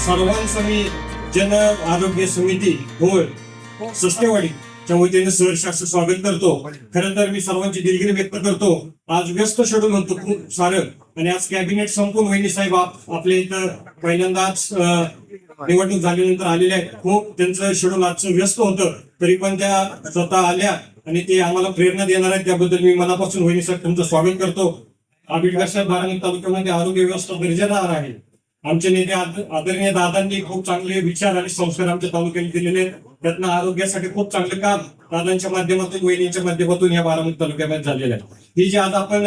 सर्वांसमी जन आरोग्य समिती होय सस्तेवाडीच्या वतीने सहर्ष असं स्वागत करतो. खरं तर मी सर्वांची दिलगिरी व्यक्त करतो. आज व्यस्त शेड्यूल म्हणतो खूप सारं, आणि आज कॅबिनेट संपून वहिनी साहेब आपल्या इथं पहिल्यांदाच निवडणूक झाल्यानंतर आलेले आहेत. खूप त्यांचं शेड्यूल आजचं व्यस्त होतं, तरी पण त्या स्वतः आल्या आणि ते आम्हाला प्रेरणा देणार आहेत. त्याबद्दल मी मनापासून वहिनी साहेब तुमचं स्वागत करतो. आंबेडकर साहेब बारामती तालुक्यामध्ये आरोग्य व्यवस्था दर्जेदार आहे. आमचे नेते आदरणीय दादांनी खूप चांगले विचार आणि संस्कार आमच्या तालुक्यात दिलेले आहेत. त्यातनं आरोग्यासाठी खूप चांगलं काम दादांच्या माध्यमातून वहिनीच्या माध्यमातून या बारामती तालुक्यामध्ये झालेलं आहे. ही जी आज आपण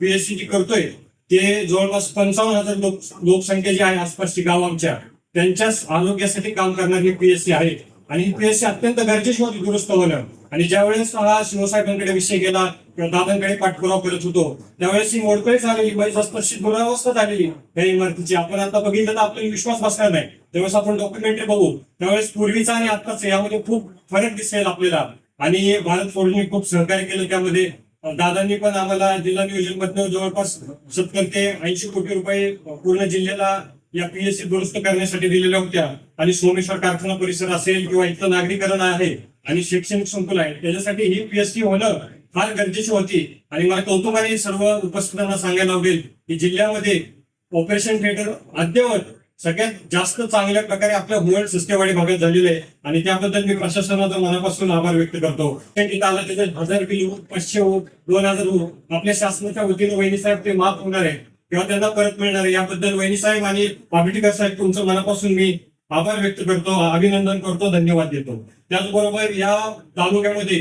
PSC जी करतोय ते जवळपास 55,000 लोकसंख्या जी आहे आसपासची गाव आमच्या, त्यांच्याच आरोग्यासाठी काम करणारी PSC आहे. आणि ही PSC अत्यंत गरजेची होती दुरुस्त होणं. आणि ज्यावेळेस हा शिवसाहेबांकडे विषय गेला किंवा दादांकडे पाठपुरावा करत होतो, त्यावेळेस ही मोडकळी झालेली स्पष्ट दुरावस्था झालेली या इमारतीची. आपण आता बघितलं तर आपल्याला विश्वास बसणार नाही. त्यावेळेस आपण डॉक्युमेंटरी बघू, त्यावेळेस पूर्वीचा आणि आत्ताच यामध्ये खूप फरक दिसेल आपल्याला. आणि भारत फौजने खूप सहकार्य केलं त्यामध्ये. दादांनी पण आम्हाला जिल्हा नियोजन मधनं जवळपास 70 ते 80 कोटी रुपये पूर्ण जिल्ह्याला या PSC दुरुस्त करण्यासाठी दिलेल्या होत्या. आणि सोमेश्वर कारखाना परिसर असेल किंवा इथलं नागरीकरण आहे आणि शैक्षणिक संकुल आहे, त्याच्यासाठी ही PSC होणं फार गरजेची होती. आणि मला कौतुकाने सर्व उपस्थितांना सांगायला आवडेल की जिल्ह्यामध्ये ऑपरेशन थिएटर अद्ययावत सगळ्यात जास्त चांगल्या प्रकारे आपल्या होळ सस्तेवाडी भागात झालेले आहे. आणि त्याबद्दल मी प्रशासनाचा मनापासून आभार व्यक्त करतो. तिथं आला त्याचे 1000 बिल 500 2000 आपल्या शासनाच्या वतीने वहिनी साहेब ते माफ होणार आहे किंवा त्यांना परत मिळणार आहे. याबद्दल वहिनी साहेब आणि आंबेडकर साहेब तुमचं मनापासून मी आभार व्यक्त करतो, अभिनंदन करतो, धन्यवाद देतो. त्याचबरोबर या तालुक्यामध्ये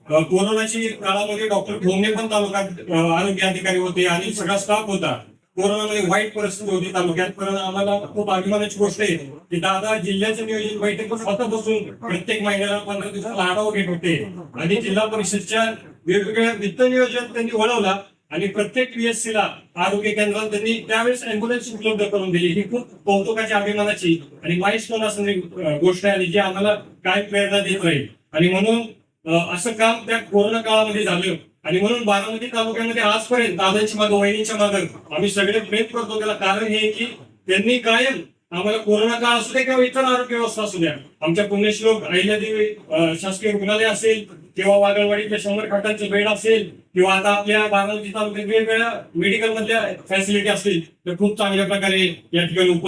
कोरोनाची काळामध्ये डॉक्टर भोंगणे पण तालुक्यात आरोग्य अधिकारी होते आणि सगळा स्टाफ होता. कोरोनामध्ये वाईट परिस्थिती होती तालुक्यात, पण आम्हाला खूप अभिमानाची गोष्ट आहे की दादा जिल्ह्याचं नियोजन बैठक स्वतः बसून प्रत्येक महिन्याला 15 दिवसाला आढावा घेत होते. आणि जिल्हा परिषदच्या वेगवेगळ्या वित्त नियोजन त्यांनी वळवला आणि प्रत्येक PSC ला आरोग्य केंद्रात त्यांनी त्यावेळेस अँब्युलन्स उपलब्ध करून दिली. ही खूप कौतुकाची अभिमानाची आणि माइलस्टोन असणारी गोष्ट आहे, जी आम्हाला काय प्रेरणा देत राहील. आणि म्हणून असं काम त्या कोरोना काळामध्ये झालं. आणि म्हणून बारामती तालुक्यामध्ये आजपर्यंत दादांच्या मागं वहिनीच्या मागं आम्ही सगळे प्रेम करतो. त्याला कारण हे की त्यांनी कायम आम्हाला कोरोना काळ असू दे किंवा इतर आरोग्य व्यवस्था असू द्या, आमच्या पुण्यश्लोक अहिल्यादेवी शासकीय रुग्णालय असेल किंवा वागळवाडीच्या 100 खाटांचे बेड असेल किंवा आता आपल्या बारामती तालुक्यात वेगवेगळ्या मेडिकल मधल्या फॅसिलिटी असतील, तर खूप चांगल्या प्रकारे या ठिकाणी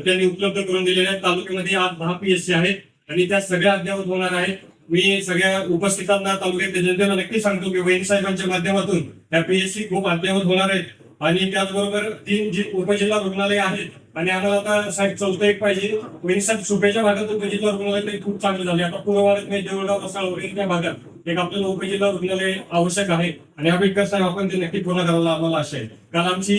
त्यांनी उपलब्ध करून दिलेल्या आहेत. तालुक्यामध्ये आज 10 PSC आहेत आणि त्या सगळ्या अद्ययावत होणार आहेत. मी सगळ्या उपस्थितांना तालुक्यातल्या जनतेला नक्की सांगतो की वहिनी साहेबांच्या माध्यमातून या PSC खूप अद्ययावत होणार आहेत. आणि त्याचबरोबर 3 उपजिल्हा रुग्णालय आहेत. आणि आम्हाला आता साहेब 4थं एक पाहिजे. वहिनी साहेब सुपेच्या भागात उपजिल्हा रुग्णालय खूप चांगले झाले. आता पूर्व भारत देऊळगाव कसाळ वगैरे त्या भागात एक आपल्याला उपजिल्हा रुग्णालय आवश्यक आहे. आणि आंबेडकर साहेब आपण ते नक्की पूर्ण करायला आम्हाला आशा आहे. काल आमची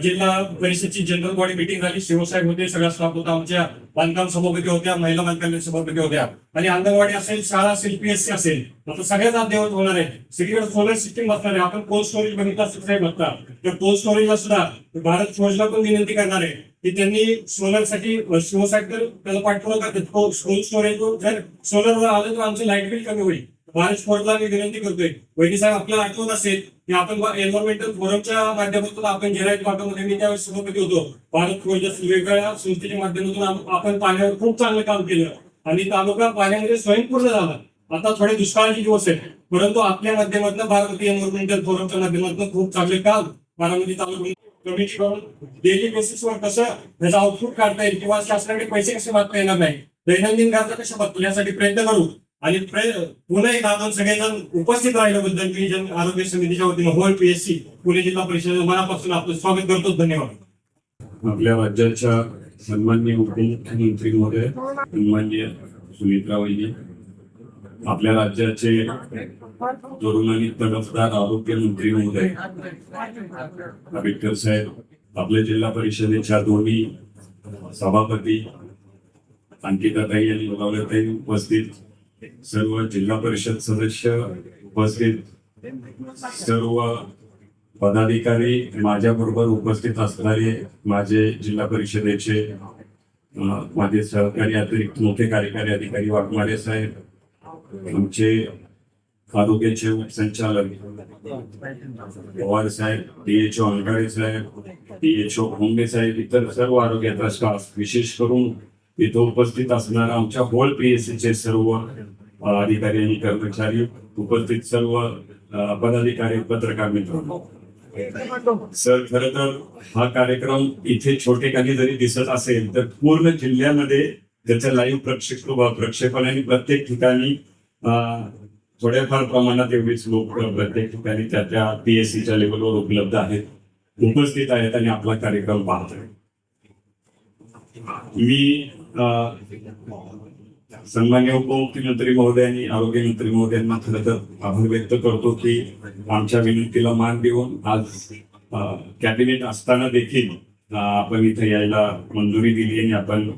जिल्हा परिषदची जनरल बॉडी मिटिंग झाली. शिवसाहेब होते, सगळा स्टाफ होता, आमच्या बांधकाम सभापती होत्या, महिला बांधकाम सभापती होत्या. आणि अंगणवाडी असेल, शाळा असेल, PSC असेल, आता सगळ्याच अद्ययावत होणार आहे. सगळीकडे सोलर सिस्टीम बसणार आहे. आपण कोल्ड स्टोरेज बघितला साहेब बघता, तर कोल्ड स्टोरेजला सुद्धा भारत फौजला पण विनंती करणार आहे की त्यांनी सोलर साठी शिवसाहेब तर त्याला पाठपुरावा करतात. कोल्ड स्टोरेज जर सोलरवर आलं तर आमचं लाईट बिल कमी होईल. भारत फौजला मी विनंती करतोय. वहिनी साहेब आपल्याला आठवत असेल की आपण एन्व्हायरमेंटल फोरमच्या माध्यमातून आपण जिरायत भागामध्ये मी त्यावेळेस सभापती होतो. भारत फौजच्या वेगवेगळ्या संस्थेच्या माध्यमातून आपण पाण्यावर खूप चांगलं काम केलं आणि तालुका पाण्यामध्ये स्वयंपूर्ण झाला. आता थोडे दुष्काळाचे दिवस आहेत, परंतु आपल्या माध्यमातून बारामती एन्व्हायरमेंटल फोरमच्या माध्यमातून खूप चांगले काम बारामती तालुका कमिटी करून डेली बेसिसवर कसं त्याचा आउटपुट काढता येईल किंवा शासनाकडे पैसे कसे मागता येणार नाही, दैनंदिन गरजा कशा बघतील यासाठी प्रयत्न करू. आणि पुन्हा एकदा आपण सगळेजण उपस्थित राहिल्याबद्दल मी जन आरोग्य समितीच्या वतीनं होळ PSC पुणे जिल्हा परिषद मनापासून आपलं स्वागत करतो. धन्यवाद. आपल्या राज्याच्या सन्माननीय उपमुख्यमंत्री महोदय सन्माननीय सुमित्रा वहिनी, आपल्या राज्याचे तरुण आणि तडफदार आरोग्य मंत्री महोदय आंबेडकर साहेब, आपल्या जिल्हा परिषदेच्या दोन्ही सभापती अंकिताताई आणि मुलावरताई उपस्थित, सर्व जिल्हा परिषद सदस्य उपस्थित, सर्व पदाधिकारी, माझ्याबरोबर उपस्थित असणारे माझे जिल्हा परिषदेचे माझे सहकारी अतिरिक्त मुख्य कार्यकारी अधिकारी वाघमारे साहेब, आमचे आरोग्याचे संचालक पवार साहेब, DHO अंगारे साहेब, DHO होंगे साहेब, इतर सर्व आरोग्याचा स्टाफ, विशेष करून इथं उपस्थित असणारा आमच्या होल PSCचे सर्व अधिकारी आणि कर्मचारी, उपस्थित सर्व पदाधिकारी, पत्रकार मित्रांनो. सर, खरं तर हा कार्यक्रम इथे छोटे काही जरी दिसत असेल तर पूर्ण जिल्ह्यामध्ये त्याचं लाईव्ह प्रक्षेपण आणि प्रत्येक ठिकाणी थोड्याफार प्रमाणात एवढीच लोक प्रत्येक ठिकाणी त्या PSCच्या लेवलवर उपलब्ध आहेत, उपस्थित आहेत आणि आपला कार्यक्रम पाहत आहेत. मी सन्मान्य उपमुख्यमंत्री महोदय आणि आरोग्यमंत्री महोदयांना खरं तर आभार व्यक्त करतो की आमच्या विनंतीला मान देऊन आज कॅबिनेट असताना देखील आपण इथे यायला मंजुरी दिली आणि आपण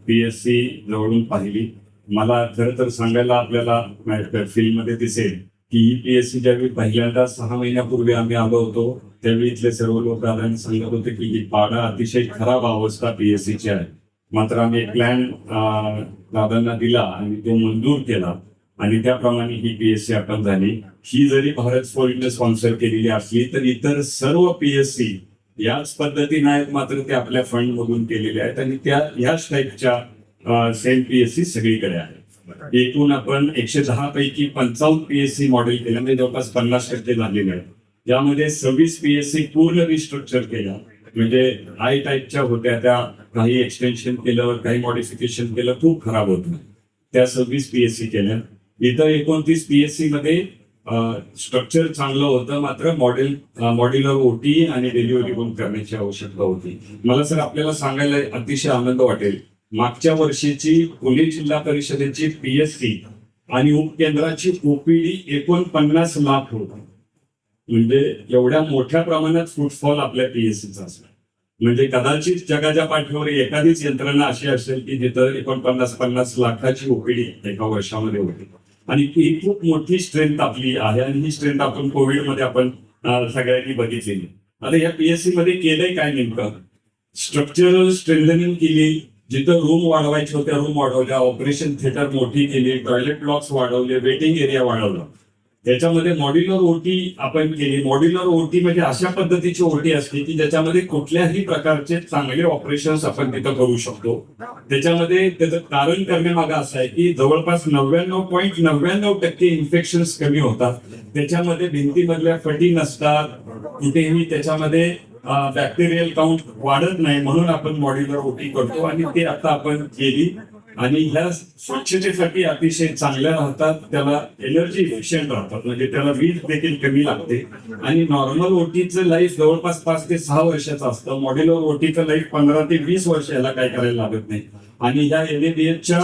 PSC जवळून पाहिली. मला खरं तर सांगायला आपल्याला फिल्ममध्ये दिसेल की ही PSC ज्यावेळी पहिल्यांदा 6 महिन्यापूर्वी आम्ही आलो होतो त्यावेळी इथले सर्व लोक आल्याने सांगत होते की ही पाडा अतिशय खराब अवस्था PSCची आहे. मात्र आम्ही एक प्लॅन दादांना दिला आणि तो मंजूर केला आणि त्याप्रमाणे ही PSC आपण झाली. ही जरी भारत स्पोर्टने स्पॉन्सर केलेली असली तर इतर सर्व PSC याच पद्धतीने आहेत, मात्र ते आपल्या फंड मधून केलेले आहेत आणि त्या याच टाईपच्या सेम PSC सगळीकडे आहेत. एकूण आपण 110 पैकी 55 PSC मॉडेल केले, म्हणजे जवळपास 50% झालेले आहेत. यामध्ये 26 PSC पूर्ण रिस्ट्रक्चर केलं, म्हणजे आय टाईपच्या होत्या त्या काही एक्सटेन्शन केलं, काही मॉडिफिकेशन केलं, खूप खराब होतं, त्या 26 PSC केल्या. इतर 29 PSC मध्ये स्ट्रक्चर चांगलं होतं, मात्र मॉड्युलर OT आणि डिलिव्हरी पण करण्याची आवश्यकता होती. मला सर आपल्याला सांगायला अतिशय आनंद वाटेल, मागच्या वर्षीची पुणे जिल्हा परिषदेची PSC आणि उपकेंद्राची OPD 49 लाख होती. म्हणजे एवढ्या मोठ्या प्रमाणात फुटफॉल आपल्या PSCचा असला, म्हणजे कदाचित जगाच्या पाठीवर एखादीच यंत्रणा अशी असेल की जिथं 49-50 लाखाची OPD एका वर्षामध्ये होती. आणि ही खूप मोठी स्ट्रेंथ आपली आहे आणि ही स्ट्रेंथ आपण कोविडमध्ये आपण सगळ्यांनी बघितलेली. आता या PSC मध्ये केलंय काय नेमकं, स्ट्रक्चरल स्ट्रेंथनिंग केली, जिथं रूम वाढवायच्या होत्या रूम वाढवल्या, ऑपरेशन थिएटर मोठी केली, टॉयलेट ब्लॉक्स वाढवले, वेटिंग एरिया वाढवला. त्याच्यामध्ये मॉड्युलर OT आपण केली. मॉड्युलर OT म्हणजे अशा पद्धतीची OT असते की ज्याच्यामध्ये कुठल्याही प्रकारचे चांगले ऑपरेशन्स आपण तिथं करू शकतो. त्याच्यामध्ये त्याचं कारण करण्यामागे असं आहे की जवळपास 99.99% इन्फेक्शन्स कमी होतात. त्याच्यामध्ये भिंतीमधल्या फटी नसतात, कुठेही त्याच्यामध्ये बॅक्टेरियल काउंट वाढत नाही, म्हणून आपण मॉड्युलर OT करतो आणि ते आता आपण केली. आणि ह्या स्वच्छतेसाठी अतिशय चांगल्या राहतात, त्याला एनर्जी इफिशियंट राहतात, म्हणजे त्याला वीज देखील कमी लागते. आणि नॉर्मल OTचं लाईफ जवळपास 5 ते 6 वर्षाचं असतं, मॉड्युलर OTचं लाईफ 15 ते 20 वर्ष याला काय करायला लागत नाही. आणि ह्या NABHच्या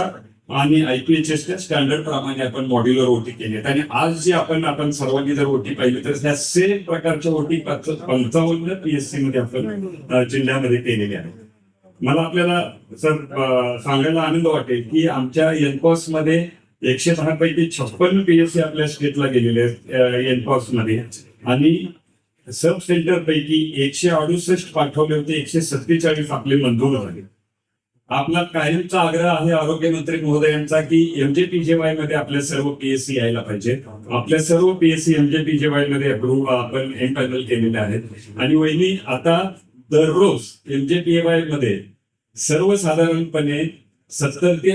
आणि IPHSच्या स्टँडर्ड प्रमाणे आपण मॉड्युलर OT केली. आणि आज जे आपण सर्वांनी जर OT पाहिली तर ह्या सेम प्रकारच्या OT 55 PSC मध्ये आपण जिल्ह्यामध्ये केलेल्या आहेत. मला आपल्याला सर सांगायला आनंद वाटेल की आमच्या NPOS मध्ये 110 पैकी 56 PSC आपल्या स्टेटला गेलेले आहेत NPOS मध्ये, आणि सब सेंटर पैकी 168 पाठवले होते, 147 आपले मंजूर झाले. आपला कायमचा आग्रह आहे आरोग्यमंत्री महोदयांचा की MJPJY मध्ये आपल्या सर्व PSC यायला पाहिजे. आपल्या सर्व PSC MJPJY मध्ये अप्रूव्ह आपण एम्पॅनल केलेले आहेत. आणि वहिनी आता दररोज MJPJY मध्ये सर्वसाधारणपणे 70 ते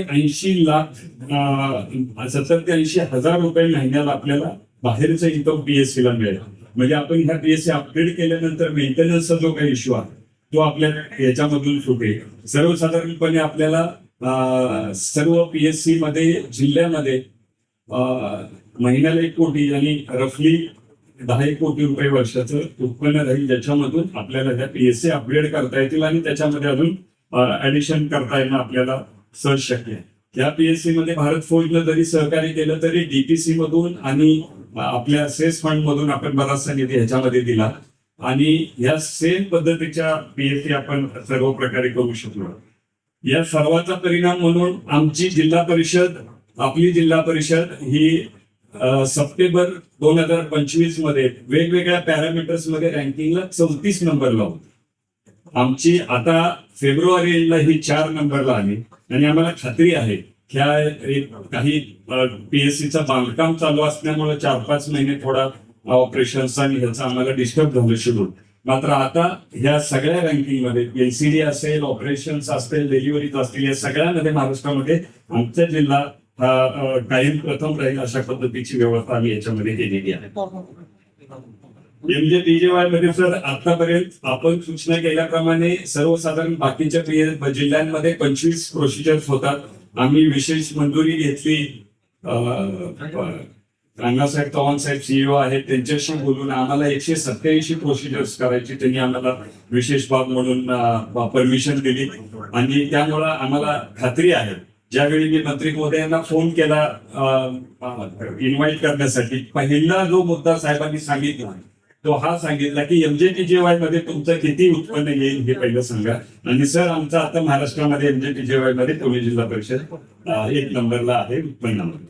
80 हजार रुपये महिन्याला आपल्याला बाहेरचं इन्कम PSC ला मिळेल. म्हणजे आपण ह्या PSC अपग्रेड केल्यानंतर मेंटेनन्सचा जो काही इश्यू आहे तो आपल्या याच्यामधून सुटेल. सर्वसाधारणपणे आपल्याला सर्व PSC मध्ये जिल्ह्यामध्ये महिन्याला 1 कोटी आणि रफली 10 कोटी रुपये वर्षाचं उत्पन्न राहील, ज्याच्यामधून आपल्याला ह्या PSC अपग्रेड करता येतील आणि त्याच्यामध्ये अजून ऍडिशन करता येणं आपल्याला सहज शक्य आहे. या PSC मध्ये भारत फौजनं जरी सहकार्य केलं तरी DPC मधून आणि आपल्या सेस फंड मधून आपण बराचसा निधी ह्याच्यामध्ये दिला आणि या सेम पद्धतीच्या PSC आपण सर्व प्रकारे करू शकलो. या सर्वाचा परिणाम म्हणून आमची आपली जिल्हा परिषद ही सप्टेंबर 2025 मध्ये वेगवेगळ्या पॅरामीटर्स मध्ये रँकिंगला 34 नंबरला होती. आमची आता फेब्रुवारीला ही 4 नंबरला आली आणि आम्हाला खात्री आहे ह्या एक काही PSCचं बांधकाम चालू असल्यामुळे 4-5 महिने थोडा ऑपरेशन्स आणि ह्याचा आम्हाला डिस्टर्ब झालं शेड्यूल. मात्र आता ह्या सगळ्या रँकिंगमध्ये एलसीडी असेल, ऑपरेशन्स असतील, डिलिव्हरीज असतील, या सगळ्यामध्ये महाराष्ट्रामध्ये आमचा जिल्हा हा कायम प्रथम राहील अशा पद्धतीची व्यवस्था आम्ही याच्यामध्ये केलेली आहे. MJPJY मध्ये सर आतापर्यंत आपण सूचना केल्याप्रमाणे सर्वसाधारण बाकीच्या जिल्ह्यांमध्ये 25 प्रोसिजर्स होतात. आम्ही विशेष मंजुरी घेतली. अण्णासाहेब चव्हाण साहेब CEO आहेत, त्यांच्याशी बोलून आम्हाला 187 प्रोसिजर्स करायची त्यांनी आम्हाला विशेष बाब म्हणून परमिशन दिली. आणि त्यामुळं आम्हाला खात्री आहे, ज्यावेळी मी मंत्री महोदयांना फोन केला इन्व्हाइट करण्यासाठी, पहिला जो मुद्दा साहेबांनी सांगितला तो हा सांगितला की MJPJY मध्ये तुमचं किती उत्पन्न येईल हे पहिलं सांगा. आणि सर आमचं आता महाराष्ट्रामध्ये MJPJY मध्ये पुणे जिल्हा परिषद 1 नंबरला आहे उत्पन्नामध्ये.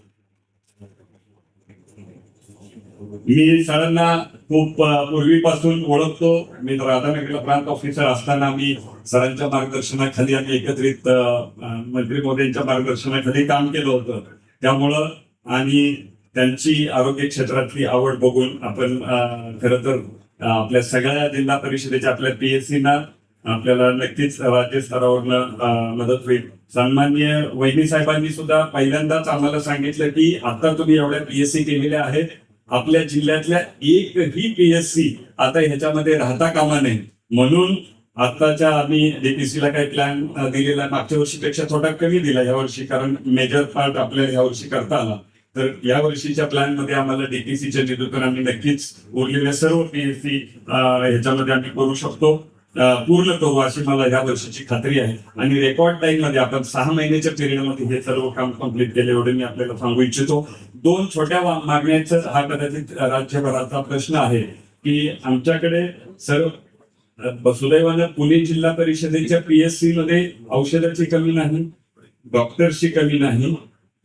मी सरांना खूप पूर्वीपासून ओळखतो. मी राधानगरला प्रांत ऑफिसर असताना मी सरांच्या मार्गदर्शनाखाली आणि एकत्रित मंत्री महोदयांच्या मार्गदर्शनाखाली काम केलं होतं. त्यामुळं आणि त्यांची आरोग्य क्षेत्रातली आवड बघून आपण खरं तर आपल्या सगळ्या जिल्हा परिषदेच्या आपल्या PSC ना आपल्याला नक्कीच राज्य स्तरावरनं मदत होईल. सन्माननीय वहिनी साहेबांनी सुद्धा पहिल्यांदाच आम्हाला सांगितलं की आता तुम्ही एवढ्या PSC केलेल्या आहेत, आपल्या जिल्ह्यातल्या एकही PSC आता ह्याच्यामध्ये राहता कामा नये. म्हणून आताच्या आम्ही DPC ला काही प्लॅन दिलेला मागच्या वर्षीपेक्षा थोडा कमी दिला यावर्षी, कारण मेजर पार्ट आपल्याला यावर्षी करता आला. तर या वर्षीच्या प्लॅन मध्ये आम्हाला DPCच्या निधीतून आम्ही नक्कीच उरलेल्या सर्व PSC ह्याच्यामध्ये आम्ही करू शकतो, पूर्ण करू अशी मला या वर्षीची खात्री आहे. आणि रेकॉर्ड टाइम मध्ये आपण 6 महिन्याच्या पिरियडमध्ये हे सर्व काम कम्प्लीट केले एवढे मी आपल्याला सांगू इच्छितो. 2 छोट्या मागण्याचा हा कदाचित राज्यभराचा प्रश्न आहे की आमच्याकडे सर्व सुदैवानं पुणे जिल्हा परिषदेच्या PSC मध्ये औषधाची कमी नाही, डॉक्टरची कमी नाही,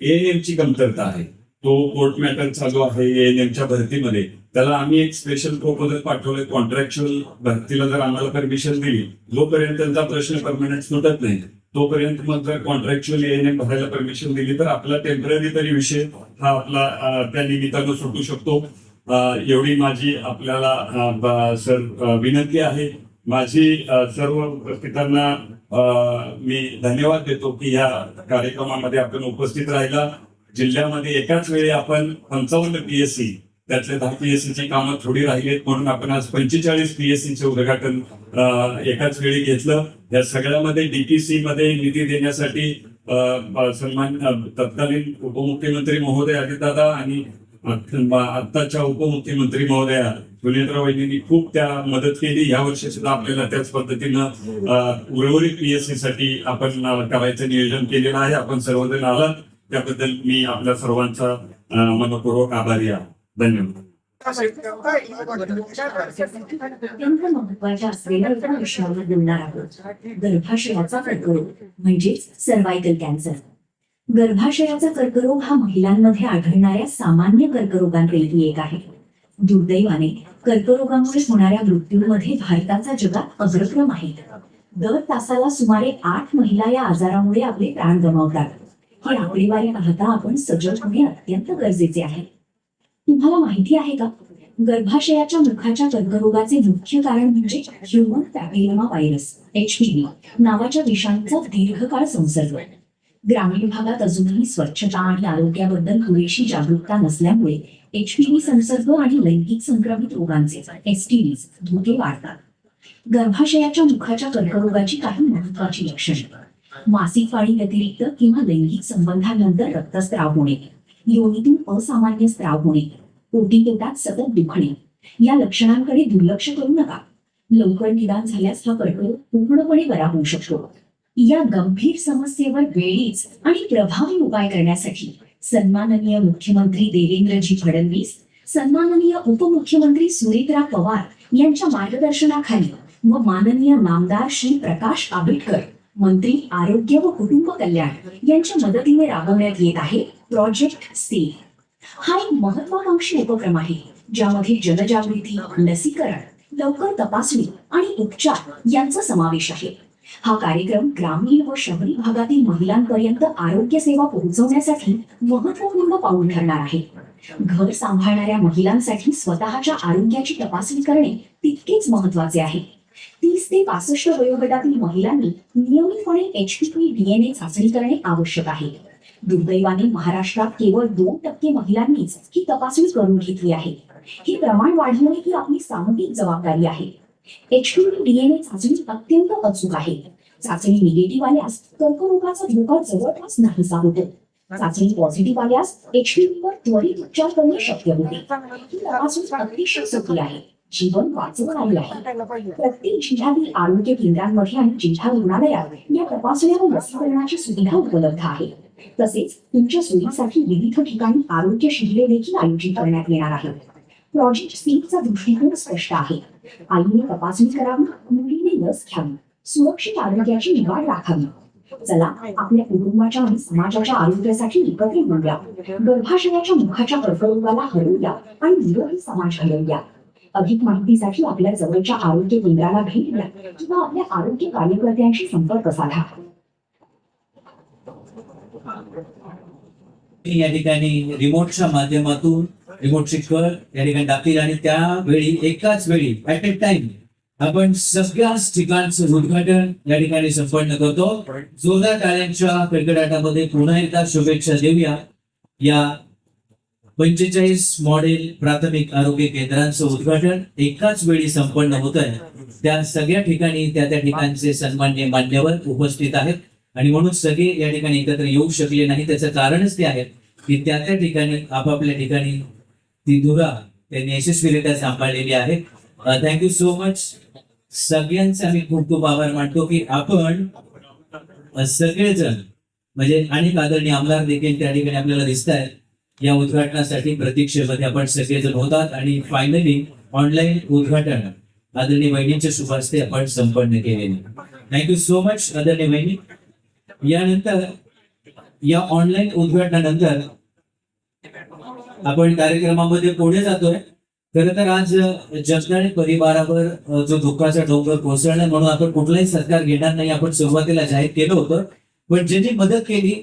ANM ची कमतरता आहे. तो कोर्ट मॅटर चालू आहे ANM च्या भरतीमध्ये. त्याला आम्ही एक स्पेशल प्रपोजल पाठवलंय. कॉन्ट्रॅक्च्युअल भरतीला जर आम्हाला परमिशन दिली, जोपर्यंत त्यांचा प्रश्न परमनंट सुटत नाही तोपर्यंत मग जर कॉन्ट्रॅक्च्युअल ANM भरायला परमिशन दिली तर आपला टेम्पररी तरी विषय हा आपला त्या निमित्तानं सुटू शकतो. एवढी माझी आपल्याला सर विनंती आहे. माझी सर्व उपस्थितांना मी धन्यवाद देतो की या कार्यक्रमामध्ये आपण उपस्थित राहिला. जिल्ह्यामध्ये एकाच वेळी आपण 55 PSC, त्यातल्या 10 PSC ची कामं थोडी राहिलीत म्हणून आपण आज 45 PSC चे उद्घाटन एकाच वेळी घेतलं. या सगळ्यामध्ये DPC मध्ये निधी देण्यासाठी सन्मान तत्कालीन उपमुख्यमंत्री महोदय अजितदादा आणि आत्ताच्या उपमुख्यमंत्री महोदया सुनेत्रा वहिनींनी खूप त्या मदत केली. या वर्षी सुद्धा आपल्याला त्याच पद्धतीनं उर्वरित PSC साठी आपण करायचं नियोजन केलेलं आहे. आपण सर्वजण आलात त्याबद्दल मी आपल्या सर्वांचा मनपूर्वक आभारी आहे. धन्यवाद. अत्यंत महत्वाच्या असलेल्या एका विषयावर बोलणार आहोत. गर्भाशयाचा कर्करोग म्हणजेच सर्वायकल कॅन्सर. गर्भाशयाचा कर्करोग हा महिलांमध्ये आढळणाऱ्या सामान्य कर्करोगांपैकी एक आहे. दुर्दैवाने कर्करोगामुळे होणाऱ्या मृत्यूमध्ये भारताचा जगात अग्रक्रम आहे. दर तासाला सुमारे 8 महिला या आजारामुळे आपले प्राण गमावतात. ही आकडेवारी पाहता आपण सजग होणे अत्यंत गरजेचे आहे. तुम्हाला माहिती आहे का, गर्भाशयाच्या मुखाच्या कर्करोगाचे मुख्य कारण म्हणजे ह्युमन पॅपिलोमा व्हायरस HPV नावाच्या विषाणूचा दीर्घकाळ संसर्ग. ग्रामीण भागात अजूनही स्वच्छता आणि आरोग्याबद्दल पुरेशी जागरूकता नसल्यामुळे HPV संसर्ग आणि लैंगिक संक्रमित रोगांचे STDs धोके वाढतात. गर्भाशयाच्या मुखाच्या कर्करोगाची काही महत्वाची लक्षणे: मासिक पाळी व्यतिरिक्त किंवा लैंगिक संबंधानंतर रक्तस्राव होणे, योनीतून असामान्य स्राव होणे, पोटात सतत दुखणे. या लक्षणांकडे दुर्लक्ष करू नका. लवकर निदान झाल्यास हा कर्करोग पूर्णपणे बरा होऊ शकतो. या गंभीर समस्येवर वेळीच आणि प्रभावी उपाय करण्यासाठी सन्माननीय मुख्यमंत्री देवेंद्रजी फडणवीस, सन्माननीय उपमुख्यमंत्री सुनेत्रा पवार यांच्या मार्गदर्शनाखाली व माननीय नामदार श्री प्रकाश आंबेडकर मंत्री आरोग्य व कुटुंब कल्याण यांच्या मदतीने राबवण्यात येत आहे प्रोजेक्ट सेफ. हा एक महत्वाकांक्षी उपक्रम आहे ज्यामध्ये जनजागृती, लसीकरण, लवकर तपासणी आणि उपचार यांचा समावेश आहे. हा कार्यक्रम ग्रामीण व शहरी भागातील महिलांपर्यंत आरोग्य सेवा पोहोचवण्यासाठी महत्वपूर्ण पाऊल ठरणार आहे. घर सांभाळणाऱ्या महिलांसाठी स्वतःच्या आरोग्याची तपासणी करणे तितकेच महत्वाचे आहे. 30 ते 65 वयोगटातील महिलांनी नियमितपणे HPV DNA चाचणी करणे आवश्यक आहे. दुर्दैवाने महाराष्ट्रात केवळ 2% महिलांनीच ही तपासणी करून घेतली आहे. हे प्रमाण वाढवणे ही आपली सामूहिक जबाबदारी आहे. HPV DNA चाचणी अत्यंत अचूक आहे. चाचणी निगेटिव्ह आल्यास कर्करोगाचा धोका जवळपास नाहीसा होतो. चाचणी पॉझिटिव्ह आल्यास HPV वर त्वरित उपचार करणे शक्य होते. ही तपासणी अतिशय सोपी आहे, जीवन वाचवणारी आहे. प्रत्येक जिल्ह्यातील आरोग्य केंद्रांमध्ये आणि जिल्हा रुग्णालयात या तपासण्या व लसीकरणाची सुविधा उपलब्ध आहे. तसेच तुमच्या सोयीसाठी विविध ठिकाणी आरोग्य शिबिरे देखील आयोजित करण्यात येणार आहेत. प्रोजेक्ट स्पीडचा दृष्टिकोन स्पष्ट आहे. आईने तपासणी करावी, मुलीने लस घ्यावी, सुरक्षित आरोग्याची निवाड राखावी. चला आपल्या कुटुंबाच्या आणि समाजाच्या आरोग्यासाठी एकत्र येऊया. गर्भाशयाच्या मुखाच्या कर्करोगाला हरवूया आणि निरोगी समाज घडवूया. अधिक माहितीसाठी आपल्या जवळच्या आरोग्य केंद्राला भेट द्या किंवा आपल्या आरोग्य कार्यकर्त्यांशी संपर्क साधा. या ठिकाणी रिमोटच्या माध्यमातून रिमोटची कळ या ठिकाणी टाकतील आणि त्यावेळी एकाच वेळी ऍट ए टाइम आपण सगळ्याच ठिकाणचं उद्घाटन या ठिकाणी संपन्न करतो. जोरदार टाळ्यांच्या कडकडाटामध्ये पुन्हा एकदा शुभेच्छा देऊया. या 45 मॉडेल प्राथमिक आरोग्य केंद्रांचं उद्घाटन एकाच वेळी संपन्न होत आहे. त्या सगळ्या ठिकाणी त्या ठिकाणचे सन्माननीय मान्यवर उपस्थित आहेत आणि म्हणून सगळे या ठिकाणी एकत्र येऊ शकले नाही. त्याचं कारणच ते आहे की त्या ठिकाणी आपापल्या ठिकाणी ती धुरा त्यांनी यशस्वीरित्या सांभाळलेली आहे. Thank you so much. सगळ्यांचे आम्ही खूप खूप आभार मानतो की आपण सगळेजण म्हणजे अनेक आदरणीय आमदार देखील त्या ठिकाणी आपल्याला दिसत आहेत. या उद्घाटनासाठी प्रतीक्षेमध्ये आपण सगळेजण होतात आणि फायनली ऑनलाईन उद्घाटन आदरणीय वहिनींच्या शुभ हस्ते आपण संपन्न केलेले. थँक्यू सो मच आदरणीय वहिनी. यानंतर या ऑनलाईन उद्घाटनानंतर आपण कार्यक्रमामध्ये पुढे जातोय. खरं तर आज जगदाळे परिवारावर जो दुःखाचा डोंगर कोसळला म्हणून आपण कुठलाही सरकार घेणार नाही आपण सुरुवातीला जाहीर केलं होतं. पण ज्यांनी मदत केली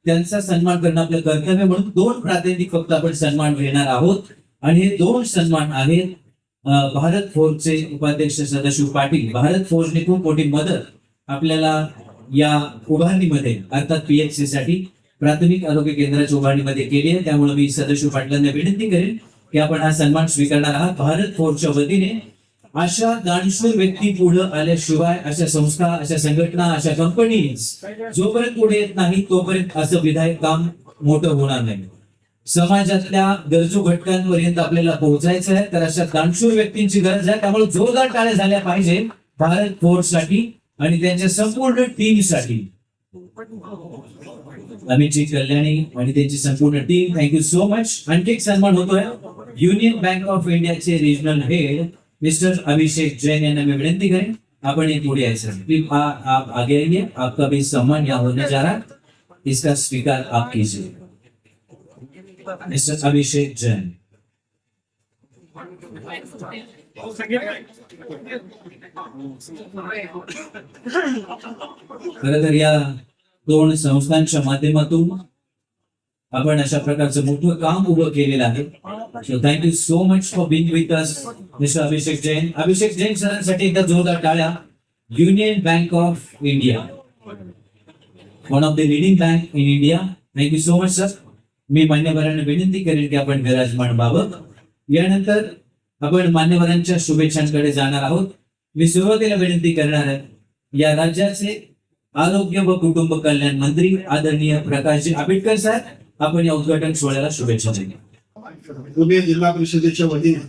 त्यांचा सन्मान करणं आपलं कर्तव्य म्हणून 2 प्रातिनिधिक फक्त आपण सन्मान घेणार आहोत आणि हे 2 सन्मान आहेत भारत फोर्सचे उपाध्यक्ष सदाशिव पाटील. भारत फोर्सने खूप मोठी मदत आपल्याला या उभारणीमध्ये अर्थात PHC साठी प्राथमिक आरोग्य केंद्राच्या उभारणीमध्ये केली आहे. त्यामुळे मी सदाशिव पाटलांना विनंती करेन की आपण हा सन्मान स्वीकारणार आहात. भारत फोर्सच्या वतीने अशा दानशूर व्यक्ती पुढे आल्याशिवाय अशा संस्था, अशा संघटना, अशा कंपनीज जोपर्यंत पुढे येत नाही तोपर्यंत असं विधायक काम मोठं होणार नाही. समाजातल्या गरजू घटकांपर्यंत आपल्याला पोहोचायचं आहे तर अशा दानशूर व्यक्तींची गरज आहे. त्यामुळे जोरदार टाळ्या झाल्या पाहिजे भारत फोर्स साठी आणि त्यांच्या संपूर्ण टीमसाठी. अमितजी कल्याणी आणि त्यांची संपूर्ण टीम थँक्यू सो मच. आणखी एक सन्मान होतोय युनियन बँक ऑफ इंडियाचे regional head mister Abhishek Jain यांना मैं विनंती करें अपन ये पूरी ऐसे आप आगे आइए. आपका भी सम्मान यहाँ होने जा रहा है, इसका स्वीकार आप कीजिए. मिस्टर अभिषेक जैन. खरं तर या 2 संस्थांच्या माध्यमातून आपण अशा प्रकारचं मोठं काम उभं केलेलं आहे. So thank you so much for being with us mister Abhishek Jain. Abhishek Jain सरांसाठी एकदा जोरदार टाळ्या. Union Bank of India, one of the leading bank in India. Thank you so much sir. मी मान्यवरांना विनंती करेन की आपण विराजमान व्हावं. यानंतर आपण मान्यवरांच्या शुभेच्छांकडे जाणार आहोत. मी सुरुवातीला विनंती करणार आहे या राज्याचे आरोग्य व कुटुंब कल्याण मंत्री आदरणीय प्रकाशजी आंबेडकर साहेब, आपण या उद्घाटन सोहळ्याला शुभेच्छा द्या. पुणे जिल्हा परिषदेच्या वतीने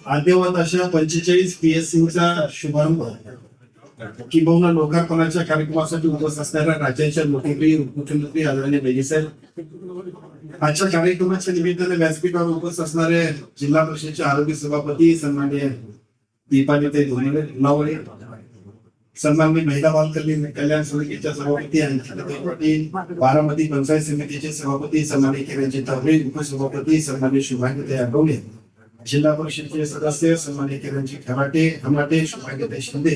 आद्यवत अशा 45 PSCचा शुभारंभ किंबहुना लोकार्पणाच्या कार्यक्रमासाठी उपस्थित असणाऱ्या राज्याच्या मुख्यमंत्री उपमुख्यमंत्री आदरणीय वैद्यसाहेब, आजच्या कार्यक्रमाच्या निमित्ताने व्यासपीठावर उपस्थित असणारे जिल्हा परिषदेचे आरोग्य सभापती सन्माननीय दीपालीताई धोंडे, सन्माननीय महिला बाल कल्याण समितीच्या सभापती आणि बारामती पंचायत समितीचे सभापती सन्माननीय किरणजी तावरे, उपसभापती सन्माननीय शुभांगीताई आठवले, जिल्हा परिषदेचे सदस्य सन्माननीय किरणजी खराटे, शुभांगीताई शिंदे,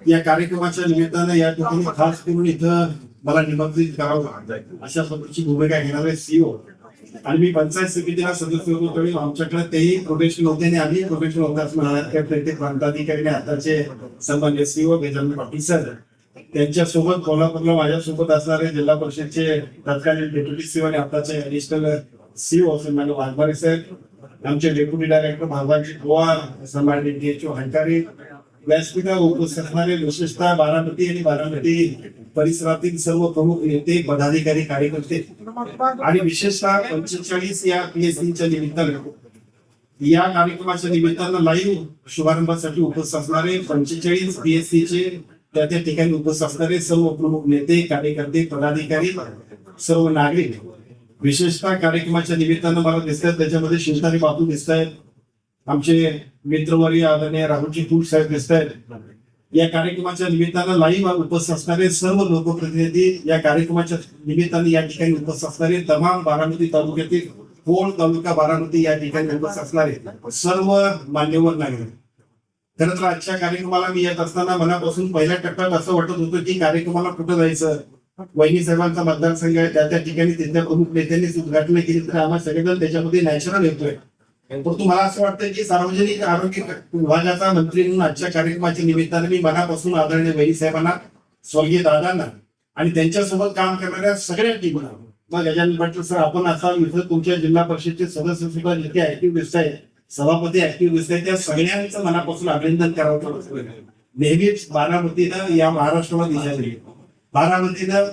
या कार्यक्रमाच्या निमित्तानं या ठिकाणी खास करून इथं मला निमंत्रित करावं अशा पद्धतीची भूमिका घेणारे सीओ आणि मी पंचायत समितीला सदस्य होतो त्यावेळी आमच्याकडे तेही प्रोटेक्शन होते आणि आम्ही प्रोटेक्शन होते असं म्हणाले प्रत्येक प्रांताधिकारी आणि आताचे सन्मान्य सीओ गजानन पाटील सर त्यांच्यासोबत कोल्हापूरला माझ्यासोबत असणारे जिल्हा परिषदचे तत्कालीन डेप्युटी सीओ आणि आताचे ऍडिशनल सीओ सन्मान्य वाघमारे साहेब आमचे डेप्युटी डायरेक्टर भागवाजी गोवा सन्मान्य DHO हंकारी व्यासपीठावर उपस्थित असणारे विशेषतः बारामती आणि बारामती परिसरातील सर्व प्रमुख नेते पदाधिकारी कार्यकर्ते आणि विशेषतः 45 या PSCच्या निमित्तानं या कार्यक्रमाच्या निमित्तानं लाईव्ह शुभारंभासाठी उपस्थित असणारे 45 PSCचे त्या ठिकाणी उपस्थित असणारे सर्व प्रमुख नेते कार्यकर्ते पदाधिकारी सर्व नागरिक विशेषतः कार्यक्रमाच्या निमित्तानं मला दिसतात त्याच्यामध्ये शिवतारी बापू दिसत आहेत आमचे मित्रवर्य आदरणीय राहुलजी फूट साहेब दिसत आहेत या कार्यक्रमाच्या निमित्तानं लाईव्ह उपस्थित असणारे सर्व लोकप्रतिनिधी या कार्यक्रमाच्या निमित्ताने या ठिकाणी उपस्थित असणारे तमाम बारामती तालुक्यातील कोळ तालुका बारामती या ठिकाणी उपस्थित असणारे सर्व मान्यवर नागरिक खरं तर आजच्या कार्यक्रमाला मी येत असताना मनापासून पहिल्या टप्प्यात असं वाटत होतं की कार्यक्रमाला कुठं जायचं वहिनी साहेबांचा मतदारसंघ आहे त्या ठिकाणी तिथल्या प्रमुख नेत्यांनीच उद्घाटन केली तर आम्हाला सगळेजण त्याच्यामध्ये नॅचरल येतोय परंतु मला असं वाटतं की सार्वजनिक आरोग्य विभागाचा मंत्री म्हणून आजच्या कार्यक्रमाच्या निमित्ताने मी मनापासून आदरणीय वहिनी साहेबांना स्वर्गीय दादांना आणि त्यांच्यासोबत काम करणाऱ्या सगळ्या टीमला मग गजानन पाटील सर आपण असा इथं तुमच्या जिल्हा परिषदचे सदस्य सुद्धा जिथे ऍक्टिव्ह दिसत आहेत सभापती ऍक्टिव्ह दिसत आहेत त्या सगळ्यांचं मनापासून अभिनंदन करावं नेहमीच बारामतीनं या महाराष्ट्रामध्ये दिशा दिली बारामतीनं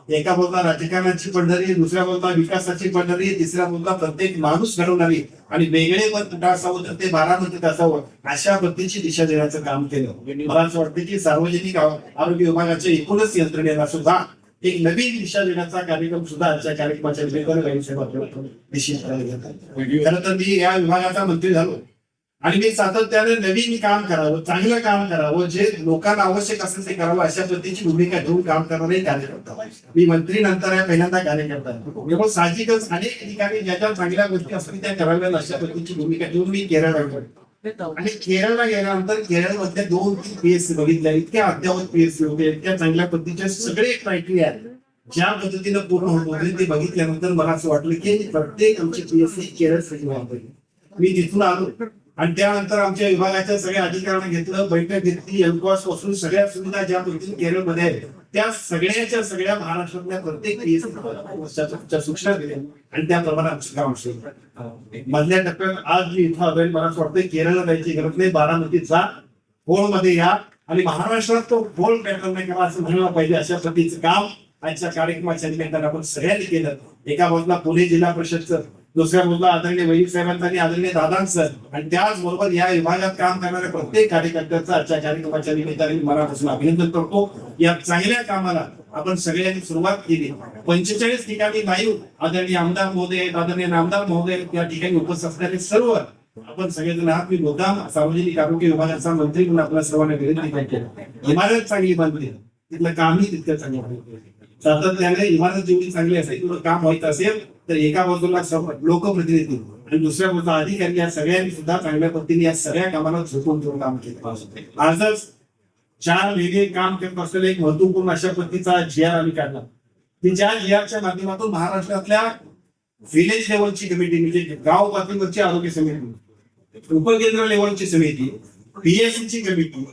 एका बाजूला राजकारणाची पंढरी दुसऱ्या बाजूला विकासाची पंढरी तिसऱ्या बाजूला प्रत्येक माणूस घडवणारी आणि वेगळे पण कुठं असावं तर ते बारामतीत असावं अशा पद्धतीची दिशा देण्याचं काम केलं मला असं वाटतं की सार्वजनिक आरोग्य विभागाच्या एकूणच यंत्रणेला सुद्धा एक नवीन दिशा देण्याचा कार्यक्रम सुद्धा आजच्या कार्यक्रमाच्या निमित्तानं निश्चित खरं तर मी या विभागाचा मंत्री झालो आणि मी सातत्याने नवीन काम करावं चांगलं काम करावं जे लोकांना आवश्यक असेल ते करावं अशा पद्धतीची भूमिका घेऊन काम करणारे कार्यकर्ता मी मंत्री नंतर आहे पहिल्यांदा कार्यकर्ता केवळ साहजिकच अनेक ठिकाणी ज्या ज्या चांगल्या गोष्टी असतील त्या कराव्या अशा पद्धतीची भूमिका घेऊन मी केरळला गेलो आणि केरळला गेल्यानंतर केरळमध्ये 2-3 PSC बघितल्या इतक्या अद्यावत PSC होते इतक्या चांगल्या पद्धतीचे सगळे क्रायटेरिया ज्या पद्धतीनं पूर्ण होत होते ते बघितल्यानंतर मला असं वाटलं की प्रत्येक आमची PSC केरळ मी तिथून आलो आणि त्यानंतर आमच्या विभागाच्या सगळ्या अधिकाऱ्यांना घेतलं बैठक घेतली एल्कॉस पासून सगळ्या सुविधा ज्या पद्धतीने केरळमध्ये आहेत त्या सगळ्याच्या सगळ्या महाराष्ट्रातल्या प्रत्येक PSC सूचना दिल्या आणि त्याप्रमाणे आमचं काम सुरू मधल्या टप्प्यात आज मी इथं आलोय मला असं वाटतं केरळला जायची गरज नाही बारामतीत जा मध्ये या आणि महाराष्ट्रात तो गोल पॅटर्न नाही करा असं म्हणायला पाहिजे अशा पद्धतीचं काम आजच्या कार्यक्रमाच्या निमित्तानं आपण सगळ्यांनी केलं एका बाजूला पुणे जिल्हा परिषदचं दुसऱ्या बाजूला आदरणीय वैदिक साहेबांचा आणि आदरणीय दादांचं आणि त्याचबरोबर या विभागात काम करणाऱ्या प्रत्येक कार्यकर्त्याचं आजच्या कार्यक्रमाच्या निमित्ताने मनापासून अभिनंदन करतो या चांगल्या कामाला आपण सगळ्यांनी सुरुवात केली 45 ठिकाणी लाईव्ह आदरणीय आमदार महोदय आदरणीय नामदार महोदय या ठिकाणी उपस्थित असणारे सर्व आपण सगळेजण आहात मी मुद्दाम सार्वजनिक आरोग्य विभागाचा मंत्री म्हणून आपल्या सर्वांना विनंती करतो इमारत चांगली बांधली तिथलं कामही तितकं चांगलं सातत्याने इमारत जेवढी चांगली असेल तेवढं काम व्हायचं असेल तर एका बाजूला लोकप्रतिनिधी आणि दुसऱ्या बाजूला अधिकारी या सगळ्यांनी सुद्धा चांगल्या पद्धतीने या सगळ्या कामाला झोपून घेऊन काम केलं आजच 4 वेगळे काम करत असलेले एक महत्वपूर्ण अशा पद्धतीचा GR आम्ही काढला की ज्या GRच्या माध्यमातून महाराष्ट्रातल्या विलेज लेवलची कमिटी म्हणजे गाव पातळीवरची आरोग्य समिती उपकेंद्र लेवलची समिती PSCची कमिटी